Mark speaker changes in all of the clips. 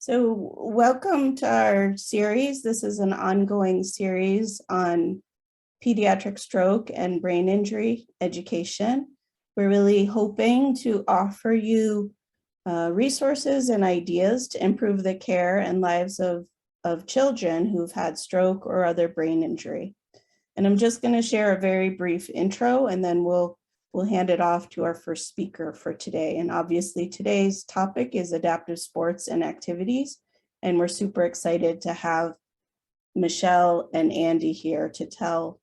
Speaker 1: So welcome to our series. This is an ongoing series on pediatric stroke and brain injury education. We're really hoping to offer you resources and ideas to improve the care and lives of children who've had stroke or other brain injury. And I'm just going to share a very brief intro, and then we'll hand it off to our first speaker for today. And obviously today's topic is adaptive sports and activities. And we're super excited to have Michelle and Andy here to tell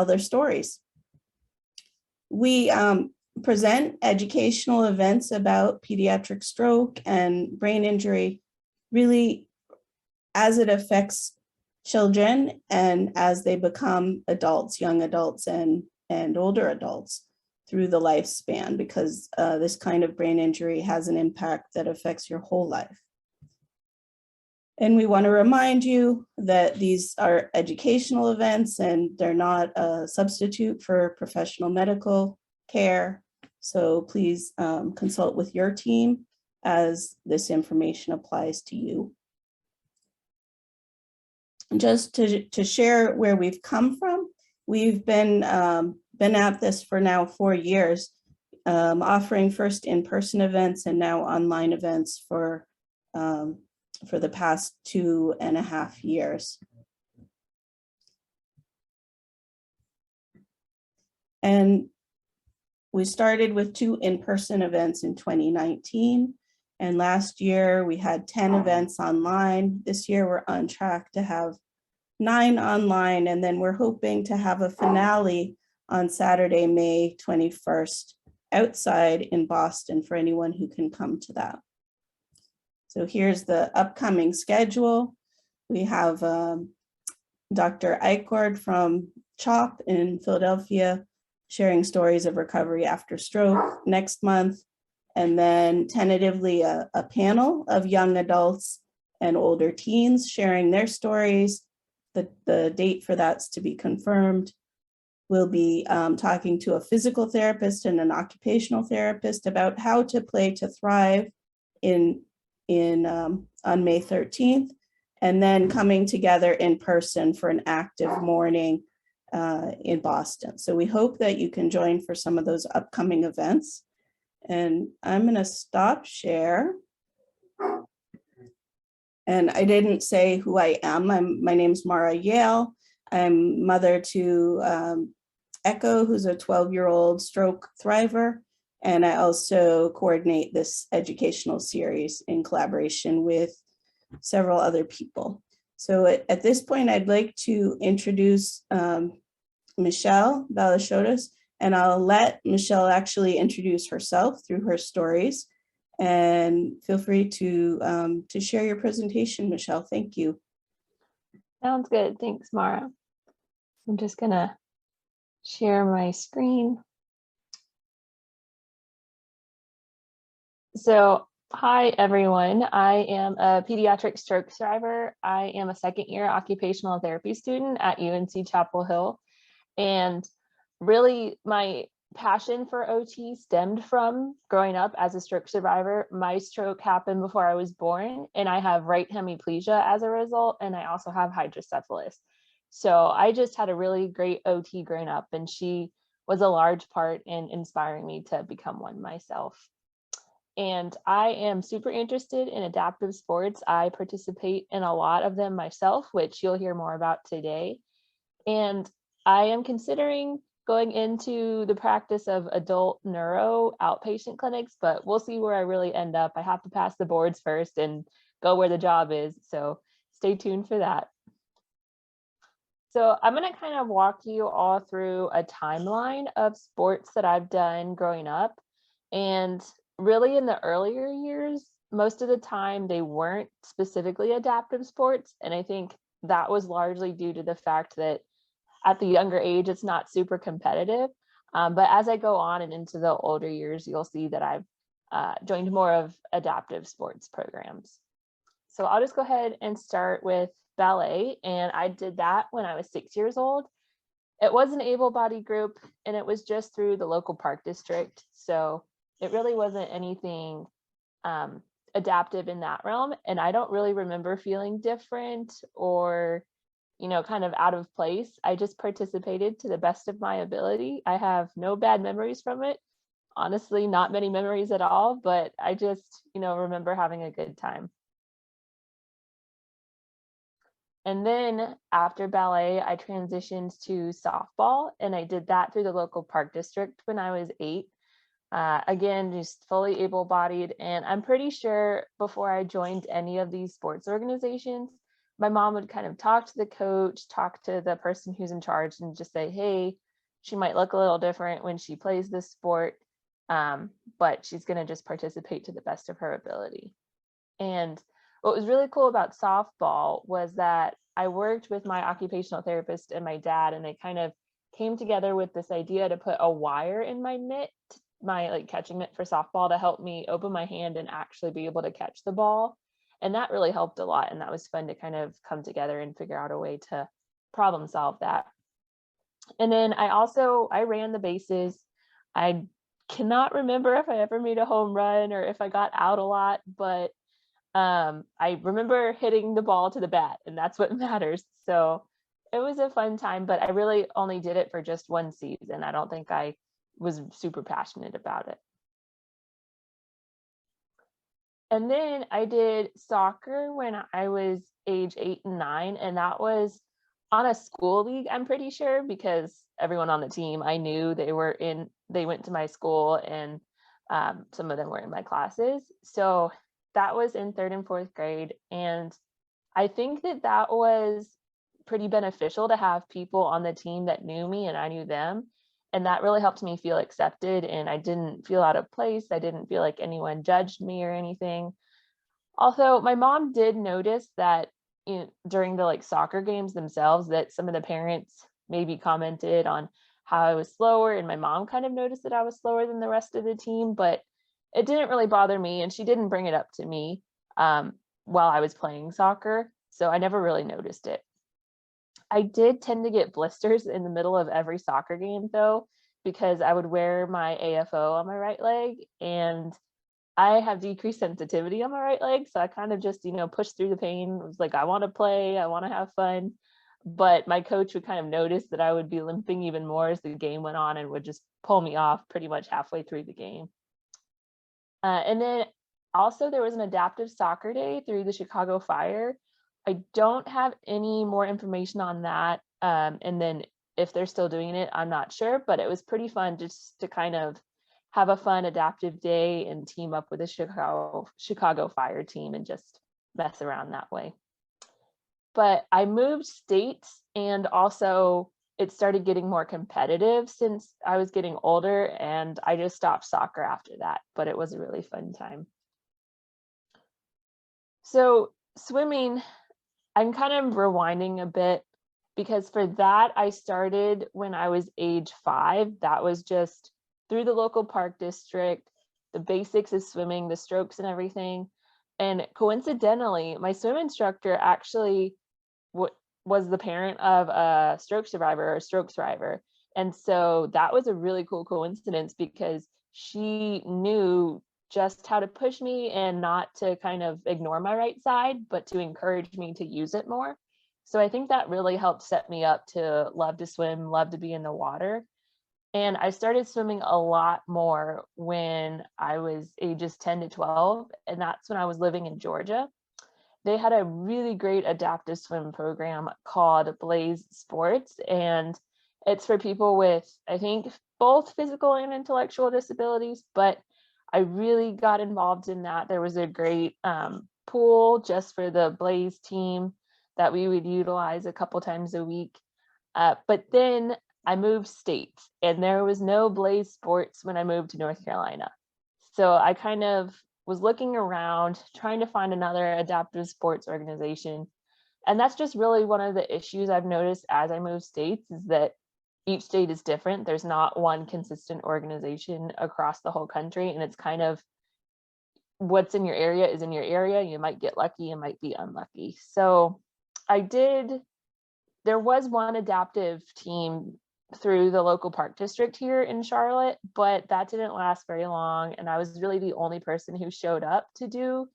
Speaker 1: their stories. We present educational events about pediatric stroke and brain injury, really as it affects children and as they become adults, young adults and older adults through the lifespan, because this kind of brain injury has an impact that affects your whole life. And we want to remind you that these are educational events and they're not a substitute for professional medical care. So please consult with your team as this information applies to you. Just to share where we've come from, we've been at this for now 4 years, offering first in-person events and now online events for the past 2.5 years. And we started with 2 in-person events in 2019. And last year we had 10 events online. This year we're on track to have 9 online. And then we're hoping to have a finale on Saturday, May 21st, outside in Boston for anyone who can come to that. So here's the upcoming schedule. We have Dr. Eichord from CHOP in Philadelphia sharing stories of recovery after stroke next month. And then tentatively a panel of young adults and older teens sharing their stories. The date for that's to be confirmed. We'll be talking to a physical therapist and an occupational therapist about how to play to thrive on May 13th, and then coming together in person for an active morning in Boston. So we hope that you can join for some of those upcoming events. And I'm going to stop share. And I didn't say who I am. My name's Mara Yale. I'm mother to Echo, who's a 12-year-old stroke thriver. And I also coordinate this educational series in collaboration with several other people. So at this point, I'd like to introduce Michelle Ballasiotes, and I'll let Michelle actually introduce herself through her stories. And feel free to share your presentation, Michelle. Thank you.
Speaker 2: Sounds good. Thanks, Mara. I'm just gonna share my screen. So, hi everyone. I am a pediatric stroke survivor. I am a second-year occupational therapy student at UNC Chapel Hill. And really, my passion for OT stemmed from growing up as a stroke survivor. My stroke happened before I was born, and I have right hemiplegia as a result, and I also have hydrocephalus. So I just had a really great OT growing up, and she was a large part in inspiring me to become one myself. And I am super interested in adaptive sports. I participate in a lot of them myself, which you'll hear more about today. And I am considering going into the practice of adult neuro outpatient clinics, but we'll see where I really end up. I have to pass the boards first and go where the job is. So stay tuned for that. So I'm going to kind of walk you all through a timeline of sports that I've done growing up. And really in the earlier years, most of the time they weren't specifically adaptive sports. And I think that was largely due to the fact that at the younger age, it's not super competitive. But as I go on and into the older years, you'll see that I've joined more of adaptive sports programs. So I'll just go ahead and start with ballet. And I did that when I was 6 years old. It was an able-bodied group, and it was just through the local park district. So it really wasn't anything adaptive in that realm. And I don't really remember feeling different or, kind of out of place. I just participated to the best of my ability. I have no bad memories from it. Honestly, not many memories at all, but I just, remember having a good time. And then after ballet, I transitioned to softball, and I did that through the local park district when I was 8. Again, just fully able-bodied. And I'm pretty sure before I joined any of these sports organizations, my mom would kind of talk to the coach, talk to the person who's in charge, and just say, hey, she might look a little different when she plays this sport, but she's going to just participate to the best of her ability. And what was really cool about softball was that I worked with my occupational therapist and my dad, and they kind of came together with this idea to put a wire in my mitt, my like catching mitt for softball, to help me open my hand and actually be able to catch the ball. And that really helped a lot. And that was fun to kind of come together and figure out a way to problem solve that. And then I ran the bases. I cannot remember if I ever made a home run or if I got out a lot, but I remember hitting the ball to the bat, and that's what matters. So it was a fun time, but I really only did it for just one season. I don't think I was super passionate about it. And then I did soccer when I was age 8 and 9, and that was on a school league, I'm pretty sure, because everyone on the team I knew they went to my school, and some of them were in my classes. So that was in 3rd and 4th grade. And I think that was pretty beneficial to have people on the team that knew me and I knew them. And that really helped me feel accepted, and I didn't feel out of place. I didn't feel like anyone judged me or anything. Also, my mom did notice that during the soccer games themselves, that some of the parents maybe commented on how I was slower, and my mom kind of noticed that I was slower than the rest of the team, but it didn't really bother me, and she didn't bring it up to me while I was playing soccer, so I never really noticed it. I did tend to get blisters in the middle of every soccer game, though, because I would wear my AFO on my right leg, and I have decreased sensitivity on my right leg, so I kind of just, pushed through the pain. It was like, I want to play, I want to have fun. But my coach would kind of notice that I would be limping even more as the game went on, and would just pull me off pretty much halfway through the game. And then also there was an adaptive soccer day through the Chicago Fire. I don't have any more information on that. And then if they're still doing it, I'm not sure, but it was pretty fun just to kind of have a fun adaptive day and team up with the Chicago Fire team and just mess around that way. But I moved states, and also it started getting more competitive since I was getting older, and I just stopped soccer after that, but it was a really fun time. So swimming, I'm kind of rewinding a bit, because for that, I started when I was age 5. That was just through the local park district, the basics of swimming, the strokes and everything. And coincidentally, my swim instructor actually was the parent of a stroke survivor or a stroke survivor. And so that was a really cool coincidence, because she knew just how to push me and not to kind of ignore my right side, but to encourage me to use it more. So I think that really helped set me up to love to swim, love to be in the water. And I started swimming a lot more when I was ages 10 to 12, and that's when I was living in Georgia. They had a really great adaptive swim program called Ballet Sports, and it's for people with, I think, both physical and intellectual disabilities, but I really got involved in that. There was a great pool just for the Blaze team that we would utilize a couple times a week. But then I moved states, and there was no Blaze Sports when I moved to North Carolina. So I kind of was looking around, trying to find another adaptive sports organization. And that's just really one of the issues I've noticed as I move states, is that each state is different. There's not one consistent organization across the whole country. And it's kind of what's in your area is in your area. You might get lucky, you might be unlucky. So there was one adaptive team through the local park district here in Charlotte, but that didn't last very long. And I was really the only person who showed up to do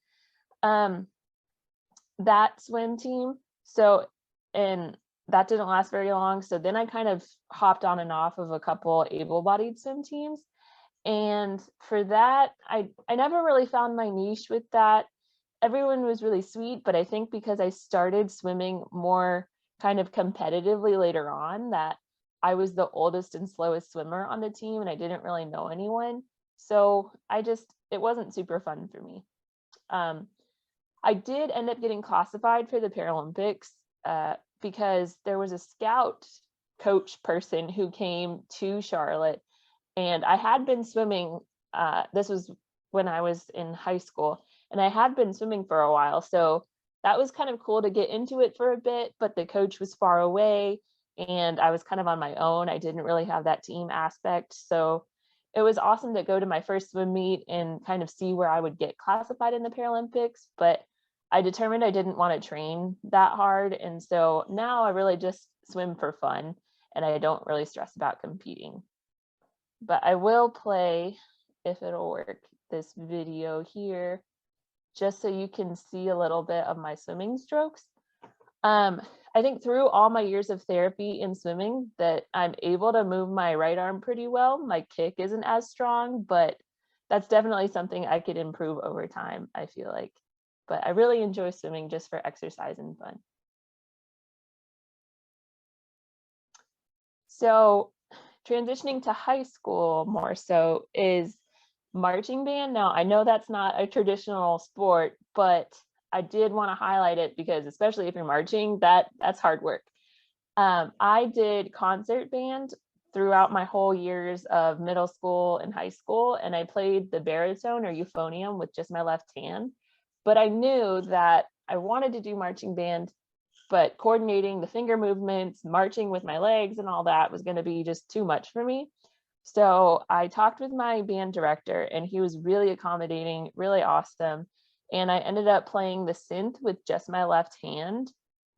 Speaker 2: That swim team. So, and that didn't last very long. So then I kind of hopped on and off of a couple able-bodied swim teams. And for that, I never really found my niche with that. Everyone was really sweet, but I think because I started swimming more kind of competitively later on, that I was the oldest and slowest swimmer on the team and I didn't really know anyone. So it wasn't super fun for me. I did end up getting classified for the Paralympics because there was a scout coach person who came to Charlotte, and I had been swimming. This was when I was in high school, and I had been swimming for a while. So that was kind of cool to get into it for a bit, but the coach was far away and I was kind of on my own. I didn't really have that team aspect. So it was awesome to go to my first swim meet and kind of see where I would get classified in the Paralympics, but I determined I didn't want to train that hard. And so now I really just swim for fun and I don't really stress about competing. But I will play, if it'll work, this video here, just so you can see a little bit of my swimming strokes. I think through all my years of therapy in swimming that I'm able to move my right arm pretty well. My kick isn't as strong, but that's definitely something I could improve over time, I feel like. But I really enjoy swimming just for exercise and fun. So transitioning to high school more so is marching band. Now, I know that's not a traditional sport, but I did want to highlight it because especially if you're marching, that's hard work. I did concert band throughout my whole years of middle school and high school, and I played the baritone or euphonium with just my left hand. But I knew that I wanted to do marching band, but coordinating the finger movements, marching with my legs and all that was going to be just too much for me. So I talked with my band director and he was really accommodating, really awesome. And I ended up playing the synth with just my left hand,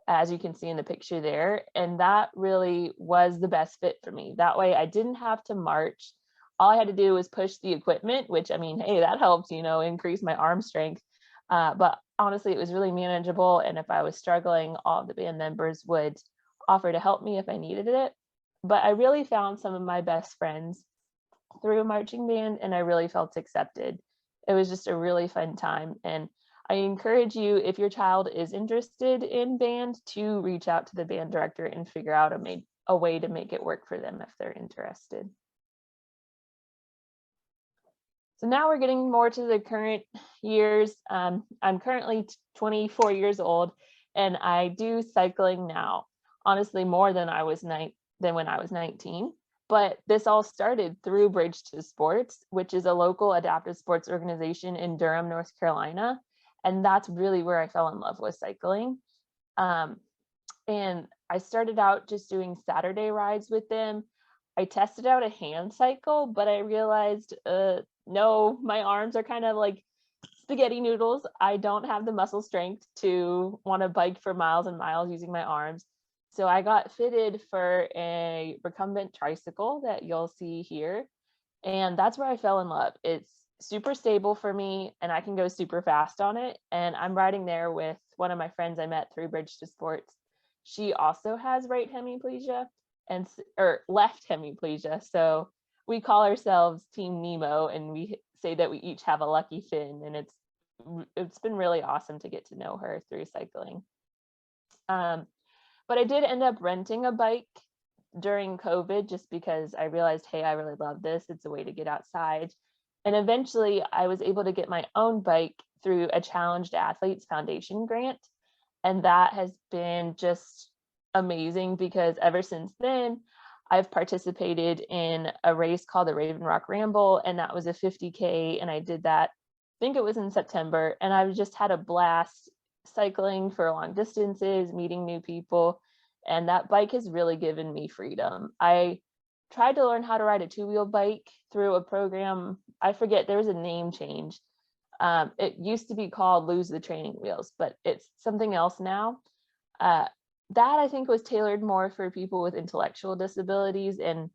Speaker 2: as you can see in the picture there. And that really was the best fit for me. That way I didn't have to march. All I had to do was push the equipment, which I mean, hey, that helps, increase my arm strength. But honestly, it was really manageable. And if I was struggling, all of the band members would offer to help me if I needed it. But I really found some of my best friends through marching band and I really felt accepted. It was just a really fun time. And I encourage you, if your child is interested in band, to reach out to the band director and figure out a way to make it work for them if they're interested. So now we're getting more to the current years. I'm currently 24 years old and I do cycling now, honestly, more than when I was 19. But this all started through Bridge to Sports, which is a local adaptive sports organization in Durham, North Carolina. And that's really where I fell in love with cycling. And I started out just doing Saturday rides with them. I tested out a hand cycle, but I realized, no, my arms are kind of like spaghetti noodles. I don't have the muscle strength to want to bike for miles and miles using my arms. So I got fitted for a recumbent tricycle that you'll see here. And that's where I fell in love. It's super stable for me and I can go super fast on it. And I'm riding there with one of my friends I met through Bridge to Sports. She also has right hemiplegia or left hemiplegia. So we call ourselves Team Nemo and we say that we each have a lucky fin, and it's been really awesome to get to know her through cycling. But I did end up renting a bike during COVID just because I realized, hey, I really love this. It's a way to get outside. And eventually I was able to get my own bike through a Challenged Athletes Foundation grant. And that has been just amazing because ever since then, I've participated in a race called the Raven Rock Ramble, and that was a 50K. And I did that, I think it was in September. And I've just had a blast cycling for long distances, meeting new people. And that bike has really given me freedom. I tried to learn how to ride a two-wheel bike through a program. I forget, there was a name change. It used to be called Lose the Training Wheels, but it's something else now. That I think was tailored more for people with intellectual disabilities, and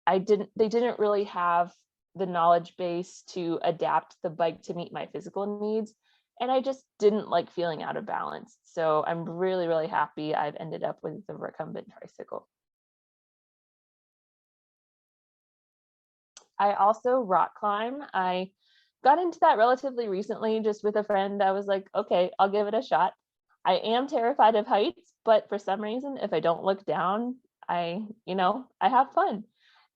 Speaker 2: they didn't really have the knowledge base to adapt the bike to meet my physical needs. and I just didn't like feeling out of balance. So I'm really, really happy I've ended up with the recumbent tricycle. I also rock climb. I got into that relatively recently just with a friend. I was like, okay, I'll give it a shot. I am terrified of heights, but for some reason, if I don't look down, I have fun.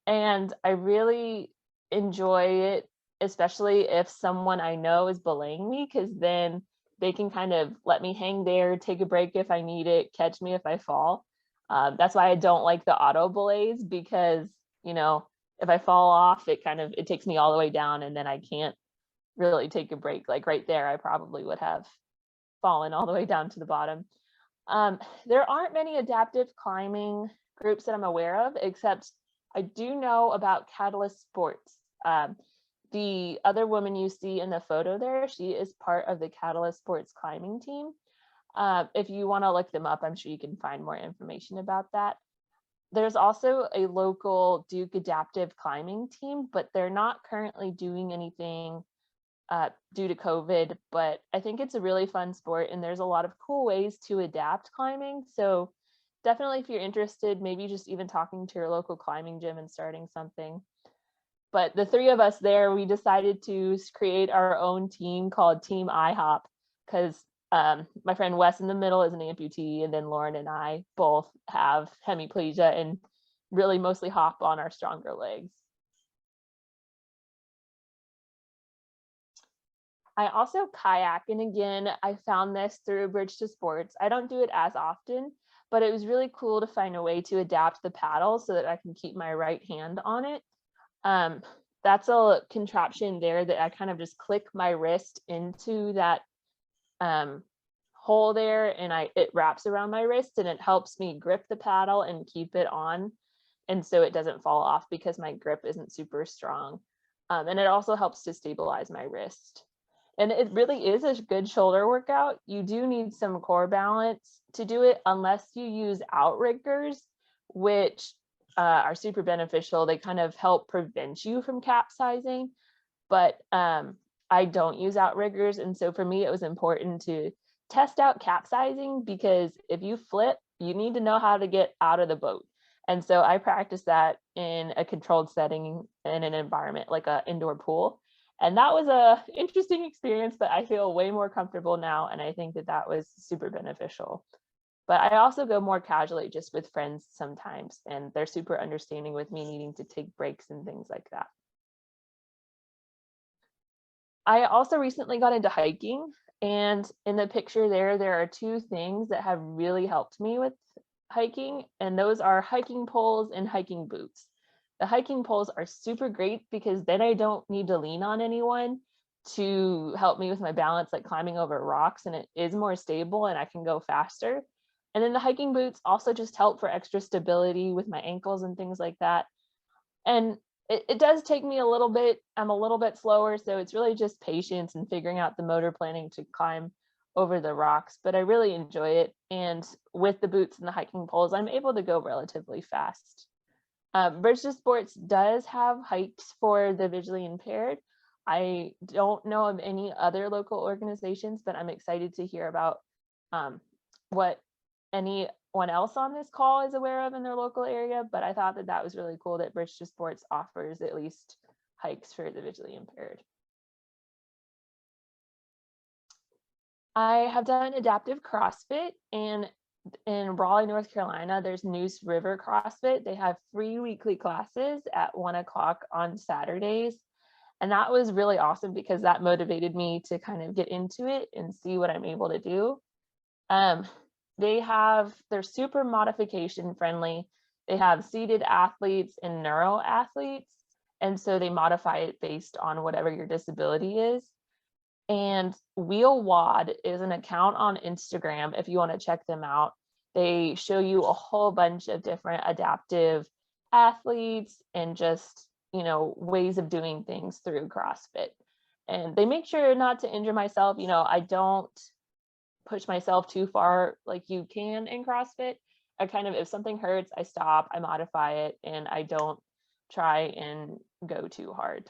Speaker 2: And I really enjoy it, especially if someone I know is belaying me, because then they can kind of let me hang there, take a break if I need it, catch me if I fall. That's why I don't like the auto belays, because, you know, if I fall off, it takes me all the way down, and then I can't really take a break. Like right there, I probably would have fallen all the way down to the bottom. There aren't many adaptive climbing groups that I'm aware of, except I do know about Catalyst Sports. The other woman you see in the photo there, she is part of the Catalyst Sports climbing team. If you want to look them up, I'm sure you can find more information about that. There's also a local Duke adaptive climbing team, but they're not currently doing anything due to COVID, but I think it's a really fun sport and there's a lot of cool ways to adapt climbing. So definitely if you're interested, maybe just even talking to your local climbing gym and starting something. But the three of us there, we decided to create our own team called Team IHOP, because my friend Wes in the middle is an amputee, and then Lauren and I both have hemiplegia and really mostly hop on our stronger legs. I also kayak, and again, I found this through Bridge to Sports. I don't do it as often, but it was really cool to find a way to adapt the paddle so that I can keep my right hand on it. That's a contraption there that I kind of just click my wrist into that hole there, and it wraps around my wrist, and it helps me grip the paddle and keep it on, and so it doesn't fall off because my grip isn't super strong. And it also helps to stabilize my wrist. And it really is a good shoulder workout. You do need some core balance to do it unless you use outriggers, which are super beneficial. They kind of help prevent you from capsizing, but I don't use outriggers. And so for me, it was important to test out capsizing, because if you flip, you need to know how to get out of the boat. And so I practiced that in a controlled setting in an environment like an indoor pool. And that was a interesting experience, but I feel way more comfortable now. And I think that that was super beneficial. But I also go more casually just with friends sometimes, and they're super understanding with me needing to take breaks and things like that. I also recently got into hiking, and in the picture there are two things that have really helped me with hiking, and those are hiking poles and hiking boots. The hiking poles are super great because then I don't need to lean on anyone to help me with my balance, like climbing over rocks, and it is more stable and I can go faster. And then the hiking boots also just help for extra stability with my ankles and things like that. And it does take me a little bit, I'm a little bit slower, so it's really just patience and figuring out the motor planning to climb over the rocks, but I really enjoy it. And with the boots and the hiking poles, I'm able to go relatively fast. Bridge to Sports does have hikes for the visually impaired. I don't know of any other local organizations, but I'm excited to hear about what anyone else on this call is aware of in their local area. But I thought that that was really cool that Bridge to Sports offers at least hikes for the visually impaired. I have done adaptive CrossFit, and in Raleigh, North Carolina, there's Neuse River CrossFit. They have free weekly classes at 1:00 on Saturdays. And that was really awesome because that motivated me to kind of get into it and see what I'm able to do. They're super modification friendly. They have seated athletes and neuro athletes. And so they modify it based on whatever your disability is. And Wheel Wad is an account on Instagram if you want to check them out. They show you a whole bunch of different adaptive athletes and just, ways of doing things through CrossFit. And they make sure not to injure myself. I don't push myself too far like you can in CrossFit. If something hurts, I stop, I modify it, and I don't try and go too hard.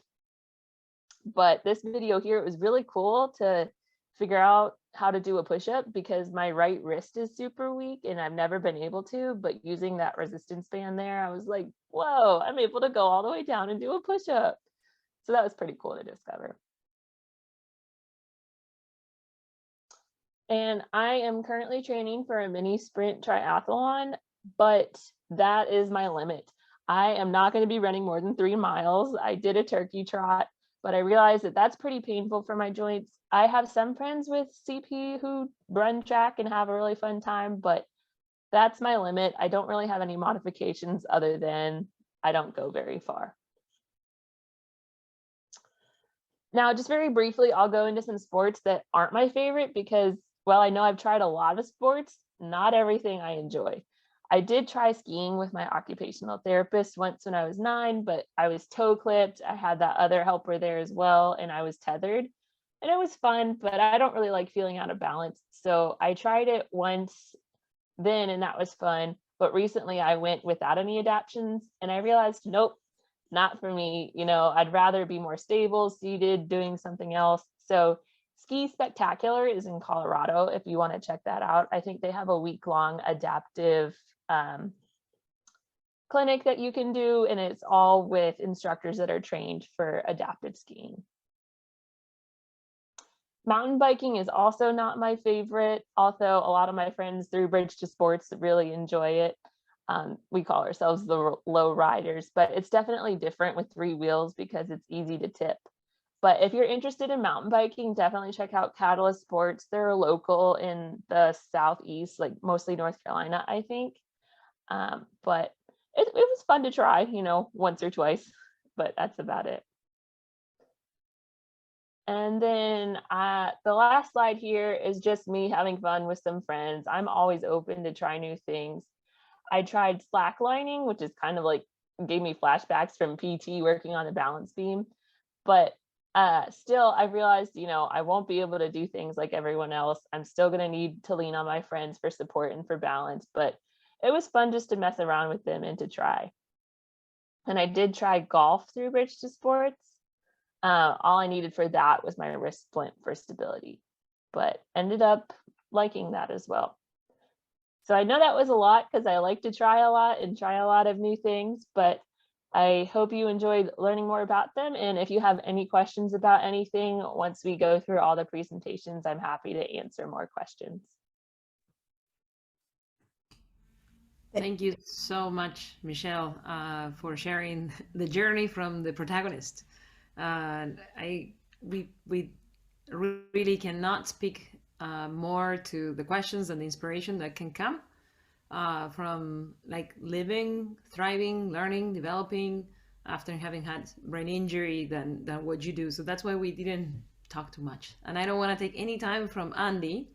Speaker 2: But this video here, it was really cool to figure out how to do a push-up because my right wrist is super weak and I've never been able to, but using that resistance band there, I was like, whoa, I'm able to go all the way down and do a push-up. So that was pretty cool to discover. And I am currently training for a mini sprint triathlon, but that is my limit. I am not going to be running more than 3 miles. I did a turkey trot, but I realized that that's pretty painful for my joints. I have some friends with CP who run track and have a really fun time, but that's my limit. I don't really have any modifications other than I don't go very far. Now, just very briefly, I'll go into some sports that aren't my favorite because, well, I know I've tried a lot of sports, not everything I enjoy. I did try skiing with my occupational therapist once when I was 9, but I was toe clipped. I had that other helper there as well, and I was tethered. And it was fun, but I don't really like feeling out of balance. So I tried it once then, and that was fun. But recently I went without any adaptions, and I realized, nope, not for me. You know, I'd rather be more stable, seated, doing something else. So Ski Spectacular is in Colorado if you want to check that out. I think they have a week-long adaptive clinic that you can do, and it's all with instructors that are trained for adaptive skiing. Mountain biking is also not my favorite, although a lot of my friends through Bridge to Sports really enjoy it. We call ourselves the low riders, but it's definitely different with 3 wheels because it's easy to tip. But if you're interested in mountain biking, definitely check out Catalyst Sports. They're local in the Southeast, like mostly North Carolina, I think. But it was fun to try, you know, once or twice, but that's about it. And then the last slide here is just me having fun with some friends. I'm always open to try new things. I tried slacklining, which is kind of like gave me flashbacks from PT working on the balance beam. But still, I realized, you know, I won't be able to do things like everyone else. I'm still going to need to lean on my friends for support and for balance. But it was fun just to mess around with them and to try. And I did try golf through Bridge to Sports. All I needed for that was my wrist splint for stability, but ended up liking that as well. So I know that was a lot because I like to try a lot and try a lot of new things, but I hope you enjoyed learning more about them. And if you have any questions about anything, once we go through all the presentations, I'm happy to answer more questions.
Speaker 3: Thank you so much, Michelle, for sharing the journey from the protagonist. We really cannot speak more to the questions and the inspiration that can come from like living, thriving, learning, developing after having had brain injury than what you do. So that's why we didn't talk too much. And I don't want to take any time from Andy.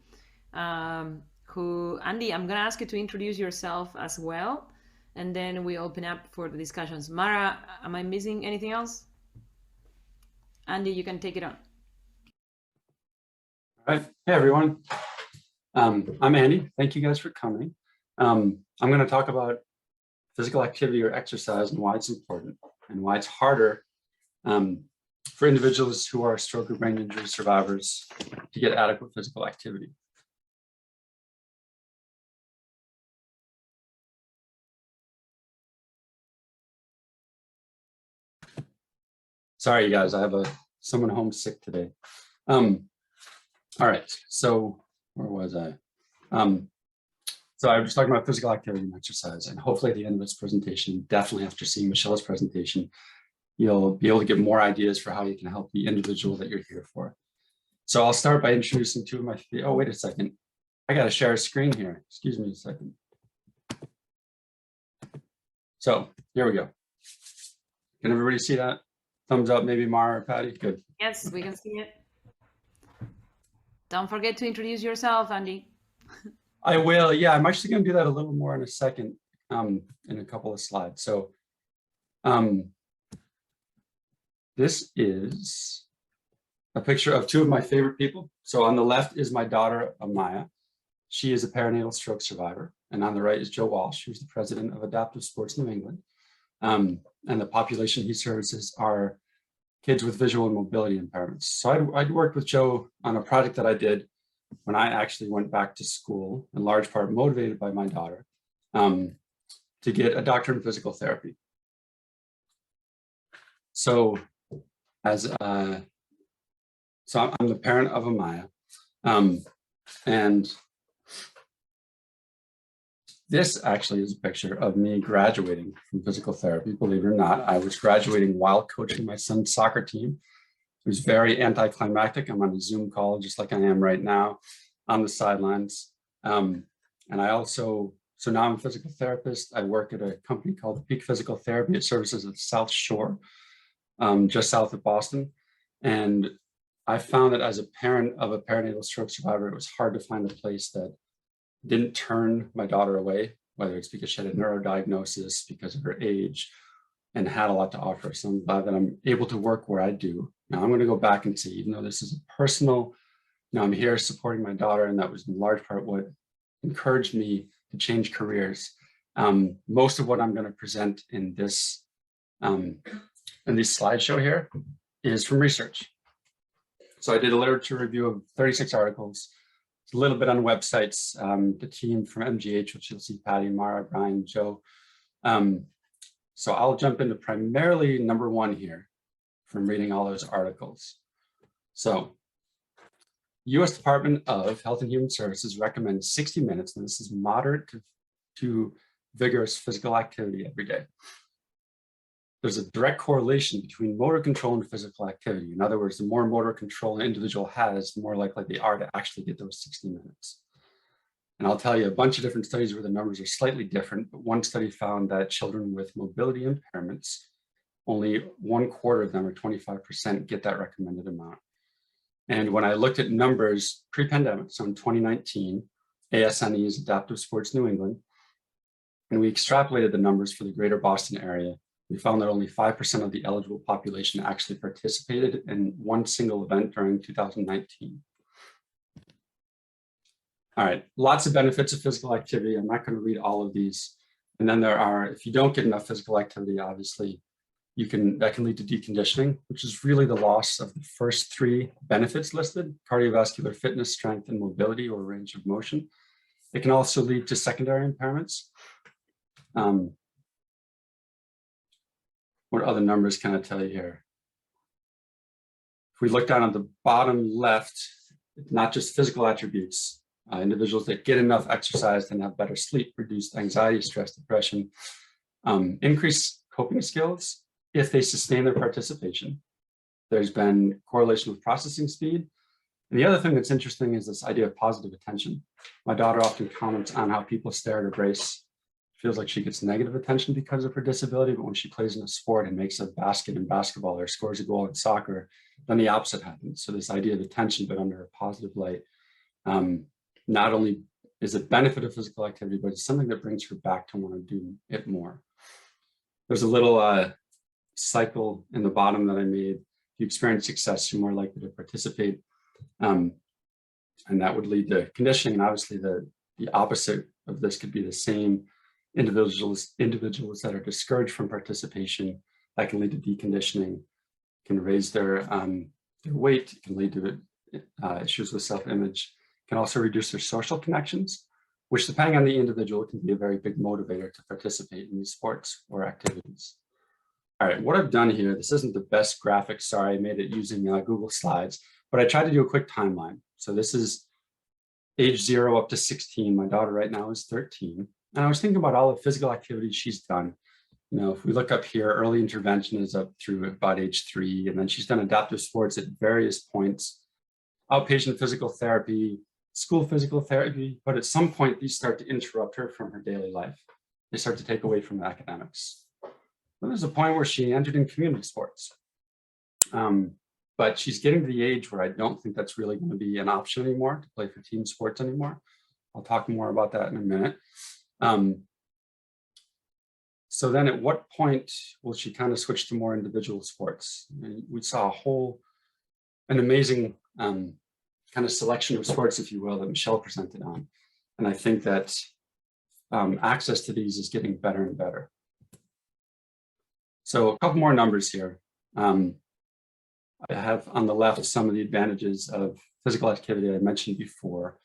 Speaker 3: Andy, I'm going to ask you to introduce yourself as well, and then we open up for the discussions. Mara, am I missing anything else? Andy, you can take it on.
Speaker 4: All right. Hey, everyone. I'm Andy. Thank you guys for coming. I'm going to talk about physical activity or exercise and why it's important and why it's harder for individuals who are stroke or brain injury survivors to get adequate physical activity. Sorry, you guys, I have someone home sick today. All right, so where was I? So I was talking about physical activity and exercise, and hopefully at the end of this presentation, definitely after seeing Michelle's presentation, you'll be able to get more ideas for how you can help the individual that you're here for. So I'll start by introducing two of my, oh, wait a second. I got to share a screen here. Excuse me a second. So here we go. Can everybody see that? Thumbs up, maybe Mara or Patty. Good.
Speaker 3: Yes, we can see it. Don't forget to introduce yourself, Andy.
Speaker 4: I will. Yeah, I'm actually going to do that a little more in a second, in a couple of slides. So this is a picture of two of my favorite people. So on the left is my daughter, Amaya. She is a perinatal stroke survivor. And on the right is Joe Walsh, who's the president of Adaptive Sports New England. And the population he services are kids with visual and mobility impairments. So I'd worked with Joe on a project that I did when I actually went back to school, in large part motivated by my daughter, to get a doctorate in physical therapy. So I'm the parent of Amaya, and this actually is a picture of me graduating from physical therapy. Believe it or not, I was graduating while coaching my son's soccer team. It was very anticlimactic. I'm on a Zoom call, just like I am right now, on the sidelines. And I also, so now I'm a physical therapist. I work at a company called Peak Physical Therapy. It services the South Shore, just south of Boston. And I found that as a parent of a perinatal stroke survivor, it was hard to find a place that didn't turn my daughter away, whether it's because she had a neurodiagnosis, because of her age, and had a lot to offer. So I'm glad that I'm able to work where I do. Now I'm going to go back and see, even though this is a personal, I'm here supporting my daughter, and that was in large part what encouraged me to change careers. Most of what I'm going to present in this slideshow here is from research. So I did a literature review of 36 articles. It's a little bit on websites, the team from MGH, which you'll see Patty, Mara, Brian, Joe. So I'll jump into primarily number one here from reading all those articles. So U.S. Department of Health and Human Services recommends 60 minutes, and this is moderate to vigorous physical activity every day. There's a direct correlation between motor control and physical activity. In other words, the more motor control an individual has, the more likely they are to actually get those 60 minutes. And I'll tell you a bunch of different studies where the numbers are slightly different, but one study found that children with mobility impairments, only 1/4 of them, or 25%, get that recommended amount. And when I looked at numbers pre-pandemic, so in 2019, ASNE is Adaptive Sports New England, and we extrapolated the numbers for the greater Boston area, we found that only 5% of the eligible population actually participated in one single event during 2019. All right, lots of benefits of physical activity. I'm not going to read all of these. And then there are, if you don't get enough physical activity, obviously, that can lead to deconditioning, which is really the loss of the first three benefits listed: cardiovascular fitness, strength, and mobility, or range of motion. It can also lead to secondary impairments. What other numbers can I tell you here? If we look down at the bottom left, it's not just physical attributes. Individuals that get enough exercise and have better sleep, reduced anxiety, stress, depression, increase coping skills if they sustain their participation. There's been correlation with processing speed. And the other thing that's interesting is this idea of positive attention. My daughter often comments on how people stare at her brace. Feels like she gets negative attention because of her disability, but when she plays in a sport and makes a basket in basketball or scores a goal in soccer, then the opposite happens. So this idea of attention, but under a positive light, not only is it benefit of physical activity, but it's something that brings her back to want to do it more. There's a little cycle in the bottom that I made. If you experience success, you're more likely to participate. And that would lead to conditioning. And obviously the opposite of this could be the same. Individuals that are discouraged from participation, that can lead to deconditioning, can raise their weight, can lead to issues with self-image, can also reduce their social connections, which depending on the individual can be a very big motivator to participate in these sports or activities. All right, what I've done here, this isn't the best graphic, sorry, I made it using Google Slides, but I tried to do a quick timeline. So this is age 0 up to 16. My daughter right now is 13. And I was thinking about all the physical activities she's done. You know, if we look up here, early intervention is up through about age 3, and then she's done adaptive sports at various points, outpatient physical therapy, school physical therapy, but at some point these start to interrupt her from her daily life. They start to take away from the academics. Then there's a point where she entered in community sports. But she's getting to the age where I don't think that's really going to be an option anymore to play for team sports anymore. I'll talk more about that in a minute. So then at what point will she kind of switch to more individual sports? And we saw an amazing kind of selection of sports, if you will, that Michelle presented on. And I think that access to these is getting better and better. So a couple more numbers here. I have on the left some of the advantages of physical activity I mentioned before.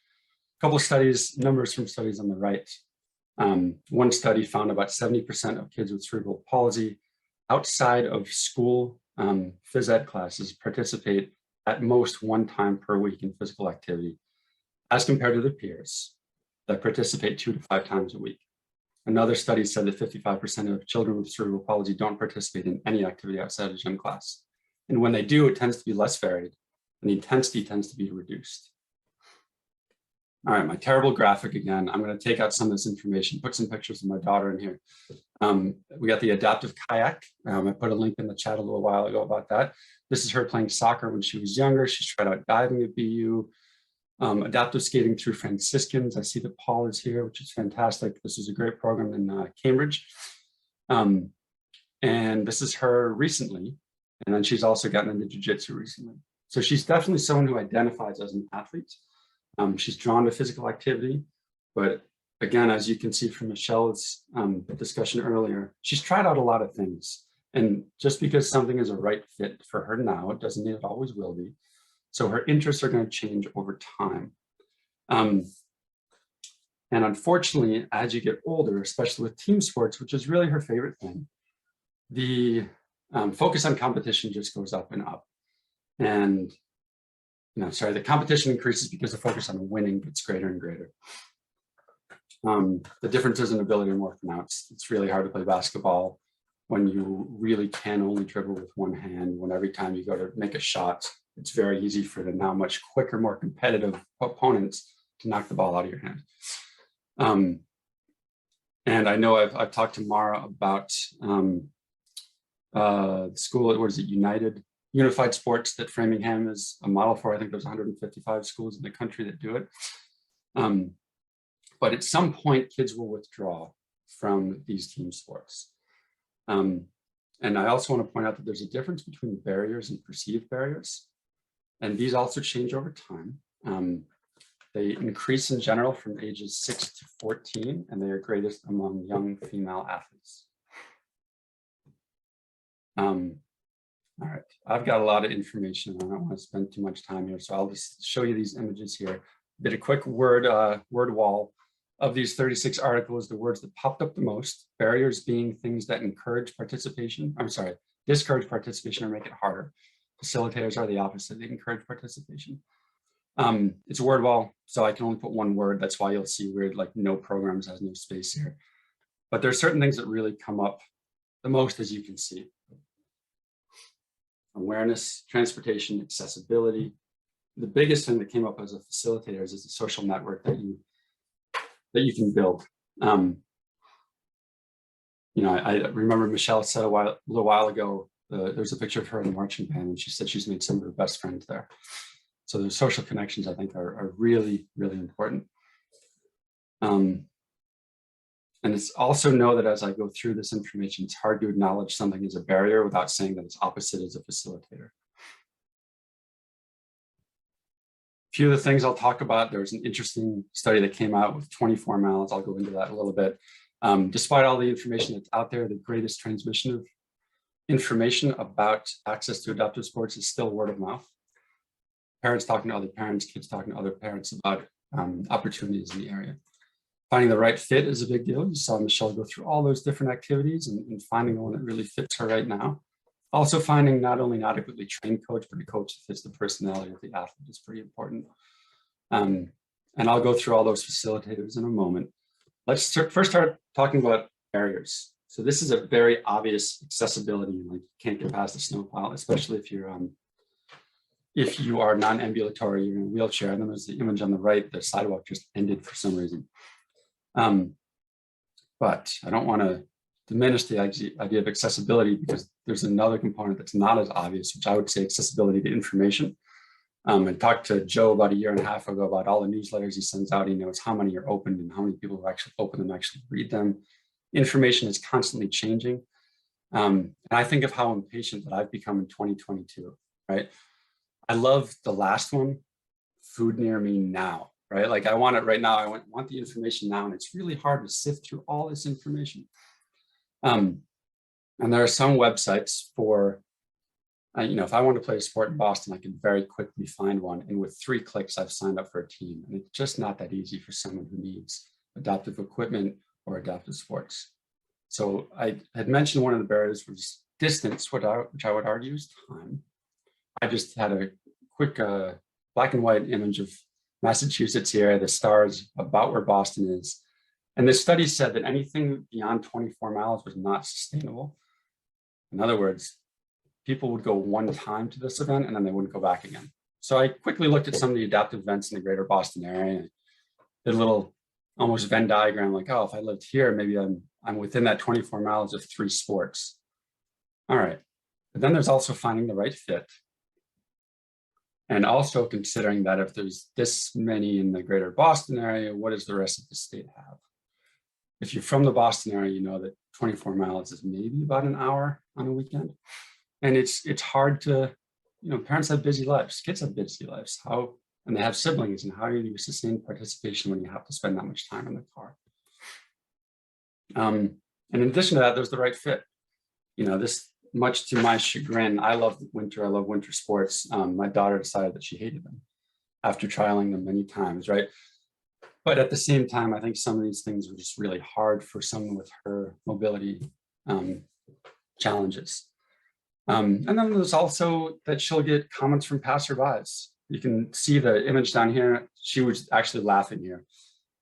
Speaker 4: A couple of studies, numbers from studies on the right. One study found about 70% of kids with cerebral palsy outside of school phys ed classes participate at most 1 time per week in physical activity, as compared to their peers that participate 2 to 5 times a week. Another study said that 55% of children with cerebral palsy don't participate in any activity outside of gym class. And when they do, it tends to be less varied and the intensity tends to be reduced. All right, my terrible graphic again. I'm going to take out some of this information, put some pictures of my daughter in here. We got the adaptive kayak. I put a link in the chat a little while ago about that. This is her playing soccer when she was younger. She's tried out diving at BU, adaptive skating through Franciscans. I see that Paul is here, which is fantastic. This is a great program in Cambridge. And this is her recently. And then she's also gotten into jiu-jitsu recently. So she's definitely someone who identifies as an athlete. She's drawn to physical activity, but again, as you can see from Michelle's discussion earlier, she's tried out a lot of things. And just because something is a right fit for her now, it doesn't mean it always will be. So her interests are going to change over time. And unfortunately, as you get older, especially with team sports, which is really her favorite thing, the focus on competition just goes up and up. And the competition increases because the focus on winning gets greater and greater. The differences in ability are more pronounced. It's really hard to play basketball when you really can only dribble with one hand, when every time you go to make a shot, it's very easy for the now much quicker, more competitive opponents to knock the ball out of your hand. And I know I've talked to Mara about the school, what is it, Unified Sports that Framingham is a model for. I think there's 155 schools in the country that do it. But at some point, kids will withdraw from these team sports. And I also want to point out that there's a difference between barriers and perceived barriers. And these also change over time. They increase in general from ages 6 to 14, and they are greatest among young female athletes. All right, I've got a lot of information. I don't want to spend too much time here, so I'll just show you these images here. Did a quick word wall of these 36 articles, the words that popped up the most, barriers being things that encourage participation. Discourage participation or make it harder. Facilitators are the opposite, they encourage participation. It's a word wall, so I can only put one word. That's why you'll see weird, like no programs has no space here. But there are certain things that really come up the most, as you can see. Awareness, transportation, accessibility. The biggest thing that came up as a facilitator is the social network that you can build. I remember Michelle said a little while ago, there's a picture of her in the marching band, and she said she's made some of her best friends there. So the social connections, I think, are really, really important. And it's also know that as I go through this information, it's hard to acknowledge something as a barrier without saying that its opposite is a facilitator. A few of the things I'll talk about, there's an interesting study that came out with 24 mouths. I'll go into that a little bit. Despite all the information that's out there, the greatest transmission of information about access to adaptive sports is still word of mouth. Parents talking to other parents, kids talking to other parents about opportunities in the area. Finding the right fit is a big deal. You saw Michelle go through all those different activities and finding the one that really fits her right now. Also finding not only an adequately trained coach, but a coach that fits the personality of the athlete is pretty important. And I'll go through all those facilitators in a moment. Let's first start talking about barriers. So this is a very obvious accessibility, like you can't get past the snowplow, especially if you are non-ambulatory, you're in a wheelchair. And then there's the image on the right, the sidewalk just ended for some reason. But I don't want to diminish the idea of accessibility because there's another component that's not as obvious, which I would say accessibility to information. I talked to Joe about a year and a half ago about all the newsletters he sends out. He knows how many are opened and how many people who actually open them actually read them. Information is constantly changing. And I think of how impatient that I've become in 2022, right? I love the last one, food near me now, right? Like I want it right now. I want the information now, and it's really hard to sift through all this information. And there are some websites for if I want to play a sport in Boston, I can very quickly find one. And with 3 clicks, I've signed up for a team. And it's just not that easy for someone who needs adaptive equipment or adaptive sports. So I had mentioned one of the barriers was distance, which I would argue is time. I just had a quick black and white image of Massachusetts here, the stars about where Boston is. And the study said that anything beyond 24 miles was not sustainable. In other words, people would go one time to this event and then they wouldn't go back again. So I quickly looked at some of the adaptive events in the greater Boston area, and did a little almost Venn diagram, like, oh, if I lived here, maybe I'm within that 24 miles of 3 sports. All right. But then there's also finding the right fit. And also considering that if there's this many in the greater Boston area, what does the rest of the state have? If you're from the Boston area, you know that 24 miles is maybe about an hour on a weekend. And it's hard to, parents have busy lives, kids have busy lives, and they have siblings, and how do you sustain participation when you have to spend that much time in the car? And in addition to that, there's the right fit. This, much to my chagrin, I love winter. I love winter sports. My daughter decided that she hated them after trialing them many times, right? But at the same time, I think some of these things are just really hard for someone with her mobility challenges. And then there's also that she'll get comments from passerbys. You can see the image down here. She was actually laughing here,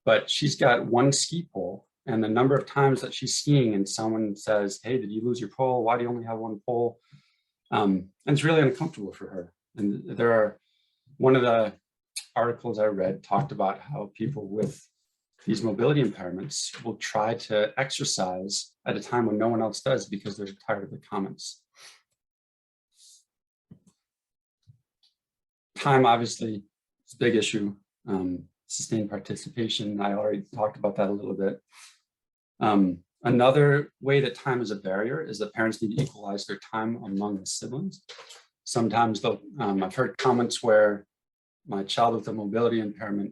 Speaker 4: but she's got 1 ski pole, and the number of times that she's skiing and someone says, hey, did you lose your pole? Why do you only have 1 pole? And it's really uncomfortable for her. And one of the articles I read talked about how people with these mobility impairments will try to exercise at a time when no one else does because they're tired of the comments. Time, obviously, is a big issue. Sustained participation, I already talked about that a little bit. Another way that time is a barrier is that parents need to equalize their time among the siblings. Sometimes I've heard comments where my child with a mobility impairment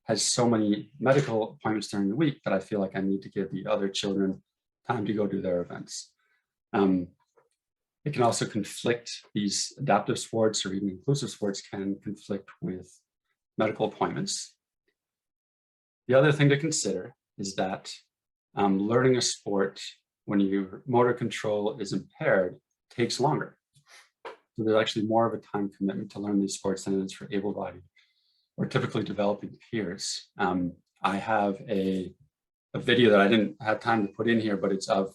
Speaker 4: has so many medical appointments during the week that I feel like I need to give the other children time to go do their events. It can also conflict, these adaptive sports or even inclusive sports can conflict with medical appointments. The other thing to consider is that learning a sport when your motor control is impaired takes longer. So there's actually more of a time commitment to learn these sports than it is for able-bodied or typically developing peers. I have a video that I didn't have time to put in here, but it's of